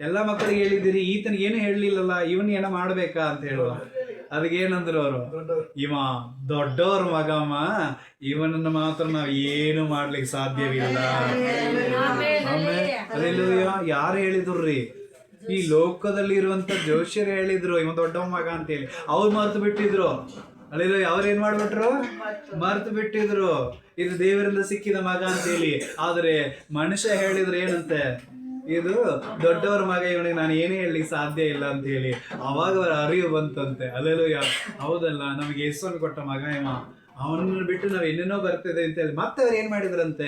ಎಲ್ಲ ಮಕ್ಕಳಿಗೆ ಹೇಳಿದ್ದೀರಿ, ಈತನಿಗೆ ಏನು ಹೇಳಲಿಲ್ಲಲ್ಲ, ಇವನ್ ಏನೋ ಮಾಡ್ಬೇಕಾ ಅಂತ ಹೇಳುವ. ಅದಕ್ಕೇನಂದ್ರು ಅವರು, ಇವ ದೊಡ್ಡವ್ರ ಮಗಮ್ಮ, ಇವನನ್ನ ಮಾತ್ರ ನಾವ್ ಏನು ಮಾಡ್ಲಿಕ್ಕೆ ಸಾಧ್ಯವಿಲ್ಲ. ಆಮೇಲೆ ಅಲ್ಲೆಲ್ಲೂಯ್ಯ. ಯಾರು ಹೇಳಿದ್ರಿ, ಈ ಲೋಕದಲ್ಲಿ ಇರುವಂತ ಜೋಶಿಯರು ಹೇಳಿದ್ರು ಇವ ದೊಡ್ಡವ ಮಗ ಅಂತ ಹೇಳಿ. ಅವ್ರು ಮರ್ತು ಬಿಟ್ಟಿದ್ರು. ಅಲ್ಲೆಲ್ಲೂಯ್ಯ. ಅವ್ರೇನ್ ಮಾಡ್ಬಿಟ್ರು, ಮರ್ತು ಬಿಟ್ಟಿದ್ರು ಇದು ದೇವರಿಂದ ಸಿಕ್ಕಿದ ಮಗ ಅಂತ ಹೇಳಿ. ಆದ್ರೆ ಮನುಷ್ಯ ಹೇಳಿದ್ರು ಏನಂತೆ, ಇದು ದೊಡ್ಡವರ ಮಗ, ಇವನಿಗೆ ನಾನು ಏನೇ ಹೇಳಲಿಕ್ಕೆ ಸಾಧ್ಯ ಇಲ್ಲ ಅಂತ ಹೇಳಿ. ಅವಾಗ ಅವರ ಅರಿವು ಬಂತಂತೆ. ಅಲ್ಲೆಲ್ಲೂಯ್ಯ. ಹೌದಲ್ಲ, ನಮಗೆ ಯೇಸುವನ್ನು ಕೊಟ್ಟ ಮಗ ಇವ, ಅವನನ್ನು ಬಿಟ್ಟು ನಾವು ಏನೇನೋ ಬರ್ತಿದೆ ಅಂತ ಹೇಳಿ ಮತ್ತೆ ಅವ್ರು ಏನ್ ಮಾಡಿದ್ರಂತೆ,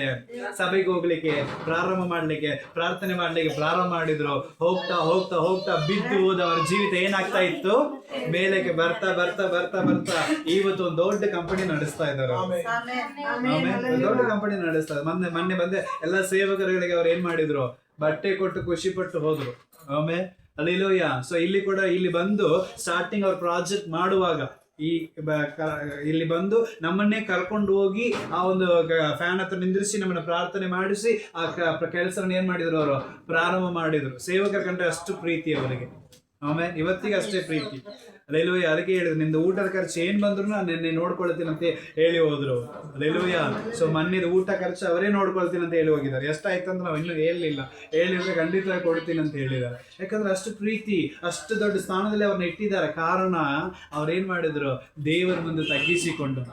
ಸಭೆಗೆ ಹೋಗ್ಲಿಕ್ಕೆ ಪ್ರಾರಂಭ ಮಾಡ್ಲಿಕ್ಕೆ, ಪ್ರಾರ್ಥನೆ ಮಾಡ್ಲಿಕ್ಕೆ ಪ್ರಾರಂಭ ಮಾಡಿದ್ರು. ಹೋಗ್ತಾ ಹೋಗ್ತಾ ಹೋಗ್ತಾ ಬಿದ್ದು ಹೋದ ಅವರ ಜೀವಿತ ಏನಾಗ್ತಾ ಇತ್ತು, ಮೇಲಕ್ಕೆ ಬರ್ತಾ ಬರ್ತಾ ಬರ್ತಾ ಬರ್ತಾ ಇವತ್ತು ಒಂದು ದೊಡ್ಡ ಕಂಪನಿ ನಡೆಸ್ತಾ ಇದ್ದಾರೆ. ಆಮೇಲೆ ದೊಡ್ಡ ಕಂಪನಿ ನಡೆಸ್ತಾ ಇದ್ದಾರೆ. ಮೊನ್ನೆ ಬಂದೆ ಎಲ್ಲ ಸೇವಕರುಗಳಿಗೆ ಅವ್ರು ಏನ್ ಮಾಡಿದ್ರು, ಬಟ್ಟೆ ಕೊಟ್ಟು ಖುಷಿ ಪಟ್ಟು ಹೋದ್ರು. ಆಮೇಲೆ ಅಲ್ಲೆಲ್ಲೂಯ್ಯ. ಸೊ ಇಲ್ಲಿ ಬಂದು ಸ್ಟಾರ್ಟಿಂಗ್ ಅವ್ರ ಪ್ರಾಜೆಕ್ಟ್ ಮಾಡುವಾಗ ಇಲ್ಲಿ ಬಂದು ನಮ್ಮನ್ನೇ ಕರ್ಕೊಂಡು ಹೋಗಿ ಆ ಒಂದು ಫ್ಯಾನ್ ಹತ್ರ ನಿಂದ್ರಿಸಿ ನಮ್ಮನ್ನ ಪ್ರಾರ್ಥನೆ ಮಾಡಿಸಿ ಆ ಕೆಲಸವನ್ನು ಏನ್ ಮಾಡಿದ್ರು, ಅವರು ಪ್ರಾರಂಭ ಮಾಡಿದ್ರು. ಸೇವಕರ ಕಂಡ್ರೆ ಅಷ್ಟು ಪ್ರೀತಿ ಅವರಿಗೆ. ಆಮೇಲೆ ಇವತ್ತಿಗೆ ಅಷ್ಟೇ ಪ್ರೀತಿ. ಅಲ್ಲೆಲ್ಲೂಯ್ಯ. ಅದಕ್ಕೆ ಹೇಳಿದ್ರು, ನಿಮ್ದು ಊಟದ ಖರ್ಚು ಏನ್ ಬಂದ್ರು ನಾನು ನಿನ್ನೆ ನೋಡ್ಕೊಳ್ತೀನಿ ಅಂತ ಹೇಳಿ ಹೋದ್ರು. ಅಲ್ಲೆಲ್ಲೂಯ್ಯ. ಸೊ ಮೊನ್ನೆದು ಊಟ ಖರ್ಚು ಅವರೇ ನೋಡ್ಕೊಳ್ತೀನಿ ಅಂತ ಹೇಳಿ ಹೋಗಿದ್ದಾರೆ. ಎಷ್ಟಾಯ್ತು ಅಂತ ನಾವು ಇನ್ನೂ ಹೇಳಿದ್ರೆ ಖಂಡಿತವಾಗಿ ಕೊಡ್ತೀನಿ ಅಂತ ಹೇಳಿದ್ದಾರೆ. ಯಾಕಂದ್ರೆ ಅಷ್ಟು ಪ್ರೀತಿ, ಅಷ್ಟು ದೊಡ್ಡ ಸ್ಥಾನದಲ್ಲಿ ಅವ್ರನ್ನ ಇಟ್ಟಿದ್ದಾರೆ. ಕಾರಣ ಅವ್ರೇನ್ ಮಾಡಿದ್ರು, ದೇವರ ಮುಂದೆ ತಗ್ಗಿಸಿಕೊಂಡು,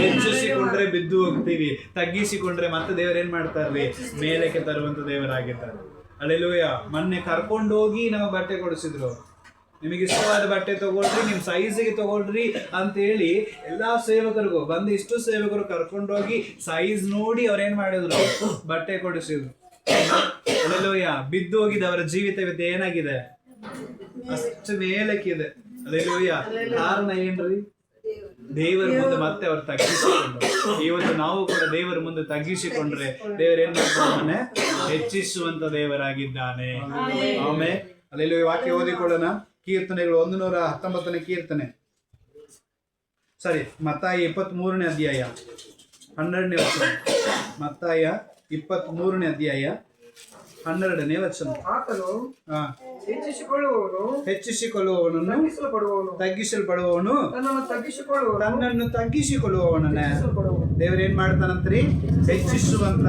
ಹೆಚ್ಚಿಸಿಕೊಂಡ್ರೆ ಬಿದ್ದು ಹೋಗ್ತೀವಿ, ತಗ್ಗಿಸಿಕೊಂಡ್ರೆ ಮತ್ತೆ ದೇವರೇನ್ ಮಾಡ್ತಾರ್ರಿ, ಮೇಲಕ್ಕೆ ತರುವಂತ ದೇವರಾಗಿದ್ದಾರೆ. ಅಲ್ಲೆಲ್ಲೂಯ್ಯ. ಮೊನ್ನೆ ಕರ್ಕೊಂಡು ಹೋಗಿ ನಮಗೆ ಬಟ್ಟೆ ಕೊಡಿಸಿದ್ರು. ನಿಮಗೆ ಇಷ್ಟವಾದ ಬಟ್ಟೆ ತಗೊಳ್ರಿ, ನಿಮ್ ಸೈಜಿಗೆ ತಗೊಳ್ರಿ ಅಂತ ಹೇಳಿ ಎಲ್ಲಾ ಸೇವಕರಿಗೂ ಬಂದು ಇಷ್ಟು ಸೇವಕರು ಕರ್ಕೊಂಡೋಗಿ ಸೈಜ್ ನೋಡಿ ಅವ್ರೇನ್ ಮಾಡಿದ್ರು, ಬಟ್ಟೆ ಕೊಡಿಸಿದ್ರು. ಅಲ್ಲೆಲ್ಲೂಯ್ಯ. ಬಿದ್ದು ಹೋಗಿದೆ ಅವರ ಜೀವಿತ ಏನಾಗಿದೆ, ಅಷ್ಟು ಮೇಲಕ್ಕಿದೆ. ಅಲ್ಲೆಲ್ಲೂಯ್ಯ. ಕಾರಣ ಏನ್ರಿ, ದೇವರ ಮುಂದೆ ಮತ್ತೆ ಅವ್ರು ತಗ್ಗಿಸಿಕೊಂಡು. ಇವತ್ತು ನಾವು ಕೂಡ ದೇವರ ಮುಂದೆ ತಗ್ಗಿಸಿಕೊಂಡ್ರೆ ದೇವರೇನ್ ಮಾಡ್ತಾನೆ, ಹೆಚ್ಚಿಸುವಂತ ದೇವರಾಗಿದ್ದಾನೆ. ಆಮೇಲೆ ಅಲ್ಲೆಲ್ಲೂಯ್ಯ. ವಾಕ್ಯ ಓದಿಕೊಳ್ಳೋಣ. ಕೀರ್ತನೆಗಳು 119ನೇ ಕೀರ್ತನೆ, ಮತ್ತಾಯ 23ನೇ ಅಧ್ಯಾಯ 12ನೇ ವಚನ. ಮತ್ತಾಯ 23ನೇ ಅಧ್ಯಾಯ 12ನೇ ವಚನ. ಆತನು ಹೆಚ್ಚಿಸಿಕೊಳ್ಳುವವನನ್ನು ತಗ್ಗಿಸಲ್ಪಡುವವನು ತನ್ನನ್ನು ತಗ್ಗಿಸಿಕೊಳ್ಳುವವನನ್ನ ದೇವರೇನ್ ಮಾಡ್ತಾನಂತ್ರಿ, ಹೆಚ್ಚಿಸುವಂತ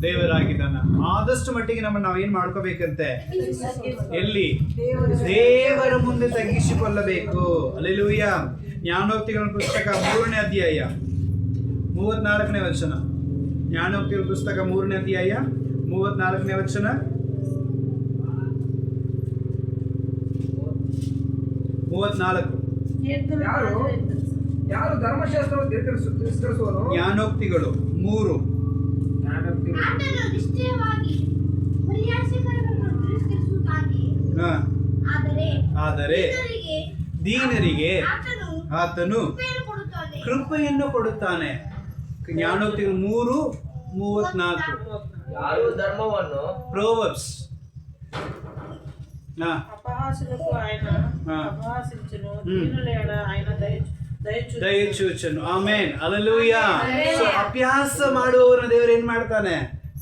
ದೇವರಾಗಿದ್ದಾನ. ಆದಷ್ಟು ಮಟ್ಟಿಗೆ ನಾವು ಏನ್ ಮಾಡ್ಕೋಬೇಕಂತೆ, ಎಲ್ಲಿ ದೇವರ ಮುಂದೆ ತಗ್ಗಿಸಿಕೊಳ್ಳಬೇಕು. ಅಲ್ಲೆಲ್ಲೂಯ್ಯ. ಜ್ಞಾನೋಕ್ತಿಗಳ ಪುಸ್ತಕ 3ನೇ ಅಧ್ಯಾಯ 34ನೇ ವಚನ. ಜ್ಞಾನೋಕ್ತಿಗಳ ಪುಸ್ತಕ 3ನೇ ಅಧ್ಯಾಯ 34ನೇ ವಚನ. 34. ಯಾರು ಧರ್ಮಶಾಸ್ತ್ರವನ್ನು ತಿರಸ್ಕರಿಸುವನು, ಜ್ಞಾನೋಕ್ತಿಗಳು 3. ಆತನು ನಿಶ್ಚಯವಾಗಿ ಪರಿಹಾಸ್ಯಕರವನ್ನು ತಿರಸ್ಕರಿಸುತ್ತಾನೆ. ಆದರೆ ದೀನರಿಗೆ ಆತನು ಕೃಪೆಯನ್ನು ಕೊಡುತ್ತಾನೆ. ಜ್ಞಾನೋಕ್ತಿಗಳು 3:34. ಯಾರು ಧರ್ಮವನ್ನು ಪ್ರೋವರ್ಬ್ಸ್. అపహాసులకు ఆయన అపహాసించును, దీనుల ఎడ ఆయన ದಯಚೂಚನು. ಆಮೇನ್, ಹಲ್ಲೆಲೂಯಾ. ಸೊ ಅಭ್ಯಾಸ ಮಾಡುವವರನ್ನ ದೇವರು ಏನ್ ಮಾಡ್ತಾನೆ?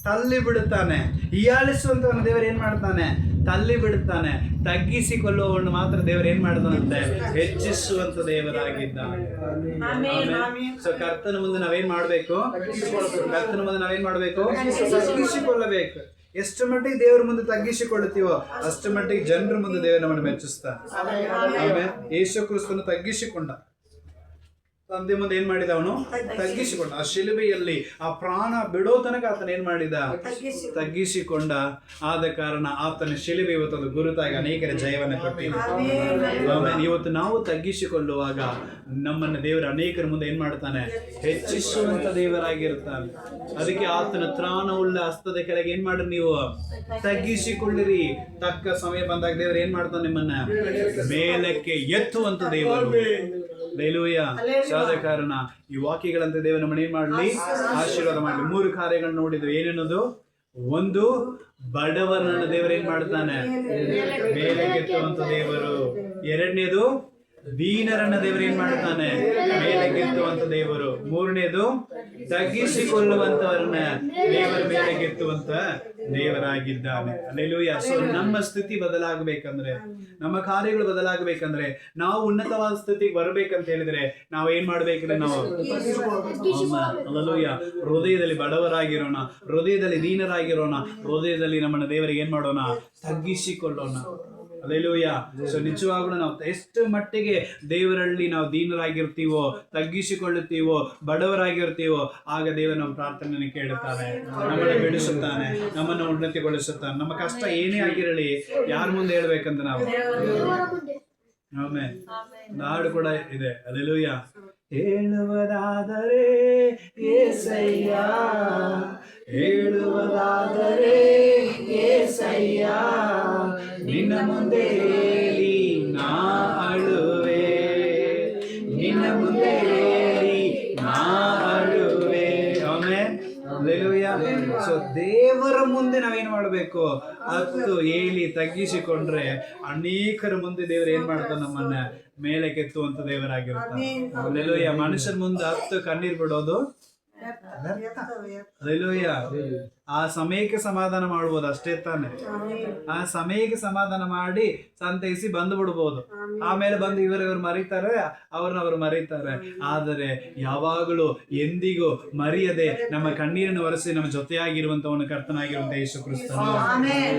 ತಳ್ಳಿ ಬಿಡುತ್ತಾನೆ. ಹೀಯಾಳಿಸುವಂತವನ್ನ ದೇವರು ಏನ್ ಮಾಡ್ತಾನೆ? ತಳ್ಳಿ ಬಿಡುತ್ತಾನೆ. ತಗ್ಗಿಸಿಕೊಳ್ಳುವವನ್ನ ಮಾತ್ರ ದೇವರು ಏನ್ ಮಾಡ್ತಾನಂತೆ? ಹೆಚ್ಚಿಸುವಂತ ದೇವರಾಗಿದ್ದಾನೆ. ಸೊ ಕರ್ತನ ಮುಂದೆ ನಾವೇನ್ ಮಾಡ್ಬೇಕು? ಕರ್ತನ ಮುಂದೆ ನಾವೇನ್ ಮಾಡ್ಬೇಕು? ತಗ್ಗಿಸಿಕೊಳ್ಳಬೇಕು. ಎಷ್ಟು ಮಟ್ಟಿಗೆ ದೇವರ ಮುಂದೆ ತಗ್ಗಿಸಿಕೊಳ್ಳುತ್ತೀವೋ ಅಷ್ಟು ಮಟ್ಟಿಗೆ ಜನರ ಮುಂದೆ ದೇವರು ನಮ್ಮನ್ನು ಮೆಚ್ಚಿಸ್ತಾನೆ. ಆಮೇಲೆ ಯೇಸು ಕ್ರಿಸ್ತನು ತಗ್ಗಿಸಿಕೊಂಡ, ತಂದೆ ಮುಂದೆ ಏನ್ ಮಾಡಿದ? ಅವನು ತಗ್ಗಿಸಿಕೊಂಡ. ಆ ಶಿಲುಬೆಯಲ್ಲಿ ಆ ಪ್ರಾಣ ಬಿಡೋ ತನಕ ಆತನ ಏನ್ ಮಾಡಿದ? ತಗ್ಗಿಸಿಕೊಂಡ. ಆದ ಕಾರಣ ಆತನ ಶಿಲುಬೆ ಇವತ್ತು ಗುರುತಾಗಿ ಅನೇಕರ ಜಯವನ್ನು ಕೊಟ್ಟಿದೆ. ಆಮೇಲೆ ಇವತ್ತು ನಾವು ತಗ್ಗಿಸಿಕೊಳ್ಳುವಾಗ ನಮ್ಮನ್ನ ದೇವರು ಅನೇಕರ ಮುಂದೆ ಏನ್ ಮಾಡ್ತಾನೆ? ಹೆಚ್ಚಿಸುವಂತ ದೇವರಾಗಿರ್ತಾನೆ. ಅದಕ್ಕೆ ಆತನ ತ್ರಾಣವುಳ್ಳ ಹಸ್ತದ ಕೆಳಗೆ ಏನ್ ಮಾಡ್ರಿ? ನೀವು ತಗ್ಗಿಸಿಕೊಳ್ಳಿರಿ. ತಕ್ಕ ಸಮಯ ಬಂದಾಗ ದೇವರು ಏನ್ ಮಾಡ್ತಾನೆ? ನಿಮ್ಮನ್ನ ಮೇಲಕ್ಕೆ ಎತ್ತುವಂತ ದೇವರು. ಹಲ್ಲೆಲೂಯಾ. ಆದ ಕಾರಣ ಈ ವಾಕ್ಯಗಳಂತೆ ದೇವರು ನಮ್ಮನ್ನ ಏನ್ ಮಾಡ್ಲಿ? ಆಶೀರ್ವಾದ ಮಾಡ್ಲಿ. 3 ಕಾರ್ಯಗಳು ನೋಡಿದ್ವಿ. ಏನೇನದು? 1, ಬಡವರನ್ನ ದೇವರು ಏನ್ ಮಾಡ್ತಾನೆ? ಮೇಲೆಗೆತ್ತುವಂತ ದೇವರು. 2ನೇದು, ದೀನರನ್ನ ದೇವರು ಏನ್ ಮಾಡ್ತಾನೆ? ಮೇಲೆಗೆತ್ತುವಂತ ದೇವರು. 3ನೇದು, ತಗ್ಗಿಸಿಕೊಳ್ಳುವಂತವರನ್ನ ದೇವರ ಮೇಲೆಗೆತ್ತುವಂತ ದೇವರಾಗಿದ್ದಾನೆ. ಹಲ್ಲೆಲೂಯಾ. ಸೊ ನಮ್ಮ ಸ್ಥಿತಿ ಬದಲಾಗಬೇಕಂದ್ರೆ, ನಮ್ಮ ಕಾರ್ಯಗಳು ಬದಲಾಗಬೇಕಂದ್ರೆ, ನಾವು ಉನ್ನತವಾದ ಸ್ಥಿತಿಗೆ ಬರ್ಬೇಕಂತ ಹೇಳಿದ್ರೆ ನಾವು ಏನ್ ಮಾಡ್ಬೇಕಂದ್ರೆ ನಾವು ಹಲ್ಲೆಲೂಯಾ ಹೃದಯದಲ್ಲಿ ಬಡವರಾಗಿರೋಣ, ಹೃದಯದಲ್ಲಿ ದೀನರಾಗಿರೋಣ, ಹೃದಯದಲ್ಲಿ ನಮ್ಮನ್ನ ದೇವರಿಗೆ ಏನ್ ಮಾಡೋಣ? ತಗ್ಗಿಸಿಕೊಳ್ಳೋಣ. ಹಲ್ಲೆಲೂಯಾ. ಸೊ ನಿಜವಾಗ್ಲೂ ನಾವು ಎಷ್ಟು ಮಟ್ಟಿಗೆ ದೇವರಲ್ಲಿ ನಾವು ದೀನರಾಗಿರ್ತೀವೋ, ತಗ್ಗಿಸಿಕೊಳ್ಳುತ್ತೀವೋ, ಬಡವರಾಗಿರ್ತೀವೋ, ಆಗ ದೇವರು ನಮ್ಮ ಪ್ರಾರ್ಥನೆಯನ್ನು ಕೇಳುತ್ತಾನೆ, ನಮ್ಮನ್ನು ಬಿಡಿಸುತ್ತಾನೆ, ನಮ್ಮನ್ನು ಉನ್ನತಿಗೊಳಿಸುತ್ತಾನೆ. ನಮ್ಮ ಕಷ್ಟ ಏನೇ ಆಗಿರಲಿ ಯಾರ ಮುಂದೆ ಹೇಳ್ಬೇಕಂತ ನಾವು ಆಮೇಲೆ ನಾಡು ಕೂಡ ಇದೆ. ಹಲ್ಲೆಲೂಯಾ. ಹೇಳುವುದಾದರೆ యేసయ్య, ಹೇಳುವುದಾದರೆ యేసయ్య, ನಿನ್ನ ಮುಂದೆ ಹೇಳಿ ನಾ ಅಳುವೆ, ನಿನ್ನ ಮುಂದೆ ಹೇಳಿ ನಾ ಅಳುವೆ. ಆಮೆನ್. ಹಲ್ಲೆಲೂಯಾ. ಸೊ ದೇವರ ಮುಂದೆ ನಾವೇನ್ ಮಾಡ್ಬೇಕು? ಹತ್ತು ಹೇಳಿ ತಗ್ಗಿಸಿಕೊಂಡ್ರೆ ಅನೇಕರ ಮುಂದೆ ದೇವರು ಏನ್ ಮಾಡ್ತಾನೆ? ನಮ್ಮನ್ನ ಮೇಲೆ ಕೆತ್ತುವಂತ ದೇವರಾಗಿರ್ತಾನೆ. ಹಲ್ಲೆಲೂಯಾ. ಮನುಷ್ಯರ ಮುಂದೆ 10 ಕಣ್ಣೀರ್ ಬಿಡೋದು ಹಲ್ಲೆಲೂಯಾ. ಆ ಸಮಯಕ್ಕೆ ಸಮಾಧಾನ ಮಾಡ್ಬೋದು ಅಷ್ಟೇ ತಾನೆ. ಆ ಸಮಯಕ್ಕೆ ಸಮಾಧಾನ ಮಾಡಿ ಸಂತೈಸಿ ಬಂದು ಬಿಡ್ಬೋದು. ಆಮೇಲೆ ಬಂದು ಇವರು ಮರೀತಾರೆ, ಅವ್ರನ್ನವ್ರು ಮರೀತಾರೆ. ಆದರೆ ಯಾವಾಗಲೂ ಎಂದಿಗೂ ಮರೆಯದೆ ನಮ್ಮ ಕಣ್ಣೀರನ್ನು ಒರೆಸಿ ನಮ್ಮ ಜೊತೆಯಾಗಿರುವಂತವನು ಕರ್ತನಾಗಿರುವಂತ ಯೇಸು ಕ್ರಿಸ್ತನು.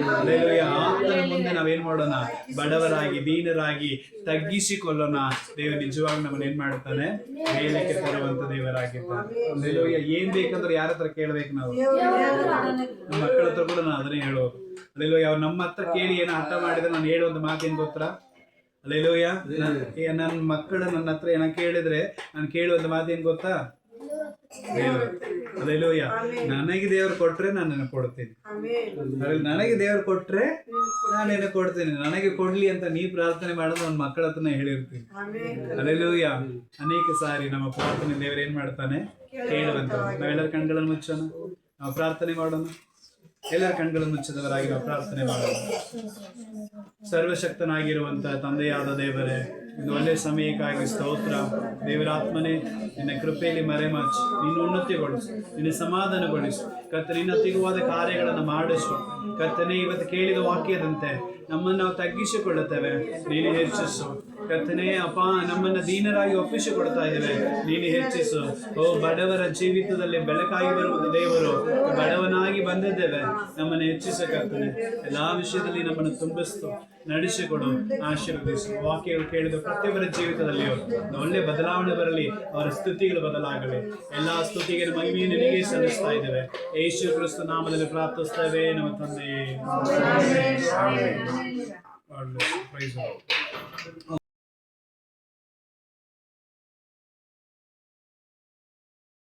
ಹಲ್ಲೆಲೂಯಾ. ಆತನ ಮುಂದೆ ನಾವೇನ್ ಮಾಡೋಣ? ಬಡವರಾಗಿ ದೀನರಾಗಿ ತಗ್ಗಿಸಿಕೊಳ್ಳೋಣ. ದೇವರು ನಿಜವಾಗಿ ನಮ್ಮನ್ನ ಏನ್ ಮಾಡ್ತಾನೆ? ಮೇಲಕ್ಕೆ ತರುವಂತ ದೇವರಾಗಿದ್ದಾನೆ. ಹಲ್ಲೆಲೂಯಾ. ಏನ್ ಬೇಕಂದ್ರೆ ಯಾರ ಹತ್ರ ಕೇಳ್ಬೇಕು? ನಾವು ನಮ್ಮ ಮಕ್ಕಳ ಹತ್ರ ಕೂಡ ನಾನು ಅದನ್ನೇ ಹೇಳೋದು. ಹಲ್ಲೆಲೂಯಾ. ಅವ್ರು ನಮ್ಮ ಹತ್ರ ಕೇಳಿ ಏನೋ ಹಠ ಮಾಡಿದ್ರೆ ನಾನು ಹೇಳುವಂತ ಮಾತೇನ್ ಗೊತ್ತಾ? ಹಲ್ಲೆಲೂಯಾ. ನನ್ನ ಮಕ್ಕಳು ನನ್ನ ಹತ್ರ ಏನೋ ಕೇಳಿದ್ರೆ ನಾನು ಕೇಳುವಂತ ಮಾತೇನ್ ಗೊತ್ತಾ? ಹಲ್ಲೆಲೂಯಾ. ನನಗೆ ದೇವರು ಕೊಟ್ರೆ ನಾನು ಕೊಡ್ತೀನಿ. ನನಗೆ ದೇವರು ಕೊಟ್ರೆ ನಾನೇನು ಕೊಡ್ತೀನಿ. ನನಗೆ ಕೊಡ್ಲಿ ಅಂತ ನೀ ಪ್ರಾರ್ಥನೆ ಮಾಡೋದು ನನ್ನ ಮಕ್ಕಳ ಹತ್ರನೇ ಹೇಳಿರ್ತೀನಿ. ಹಲ್ಲೆಲೂಯಾ. ಅನೇಕ ಸಾರಿ ನಮ್ಮ ಪ್ರಾರ್ಥನೆ ದೇವರು ಏನ್ ಮಾಡ್ತಾನೆ? ಕೇಳುವಂತ. ನಾವೆಲ್ಲರ ಕಣ್ಗಳನ್ನು ಮುಚ್ಚೋಣ, ನಾವು ಪ್ರಾರ್ಥನೆ ಮಾಡೋಣ. ಎಲ್ಲರ ಕಣ್ಗಳನ್ನು ಮುಚ್ಚಿದವರಾಗಿ ನಾವು ಪ್ರಾರ್ಥನೆ ಮಾಡೋಣ. ಸರ್ವಶಕ್ತನಾಗಿರುವಂತಹ ತಂದೆಯಾದ ದೇವರೇ, ಇದು ಒಳ್ಳೆ ಸಮಯಕ್ಕಾಗಿ ಸ್ತೋತ್ರ. ದೇವರಾತ್ಮನೇ, ನಿನ್ನ ಕೃಪೆಯಲ್ಲಿ ಮರೆಮಾಚಿ ನಿನ್ನ ಉನ್ನತಿಗೊಳಿಸು, ನಿನ್ನ ಸಮಾಧಾನಗೊಳಿಸು. ಕರ್ತನೇ, ನಿನ್ನ ಅತಿಗುವಾದ ಕಾರ್ಯಗಳನ್ನು ಮಾಡಿಸು. ಕರ್ತನೆ, ಇವತ್ತು ಕೇಳಿದ ವಾಕ್ಯದಂತೆ ನಮ್ಮನ್ನು ನಾವು ತಗ್ಗಿಸಿಕೊಳ್ಳುತ್ತೇವೆ, ನೀನು ಹೆಚ್ಚಿಸು. ಕರ್ತನೆ ಅಪ್ಪ, ನಮ್ಮನ್ನು ದೀನರಾಗಿ ಒಪ್ಪಿಸಿಕೊಡ್ತಾ ಇದ್ದೇವೆ, ನೀನು ಹೆಚ್ಚಿಸು. ಓ ಬಡವರ ಜೀವಿತದಲ್ಲಿ ಬೆಳಕಾಗಿ ಬರುವುದು ದೇವರು, ಬಡವನಾಗಿ ಬಂದಿದ್ದೇವೆ, ನಮ್ಮನ್ನು ಹೆಚ್ಚಿಸು ಕರ್ತನೆ. ಎಲ್ಲಾ ವಿಷಯದಲ್ಲಿ ನಮ್ಮನ್ನು ತುಂಬಿಸ್ತು, ನಡೆಸಿಕೊಡು, ಆಶೀರ್ವದಿಸು. ವಾಕ್ಯಗಳು ಕೇಳಿದ ಪ್ರತಿಯೊಬ್ಬರ ಜೀವಿತದಲ್ಲಿಯೂ ಒಳ್ಳೆ ಬದಲಾವಣೆ ಬರಲಿ, ಅವರ ಸ್ತುತಿಗಳು ಬದಲಾಗಲಿ. ಎಲ್ಲಾ ಸ್ತುತಿಗೆ ಮಹಿಮೆಯನ್ನು ನಿನಗೆ ಸಲ್ಲಿಸ್ತಾ ಇದ್ದೇವೆ, ಯೇಸು ಕ್ರಿಸ್ತ ನಾಮದಲ್ಲಿ ಪ್ರಾರ್ಥಿಸ್ತೇವೆ ನಮ್ಮ ತಂದೆಯೇ.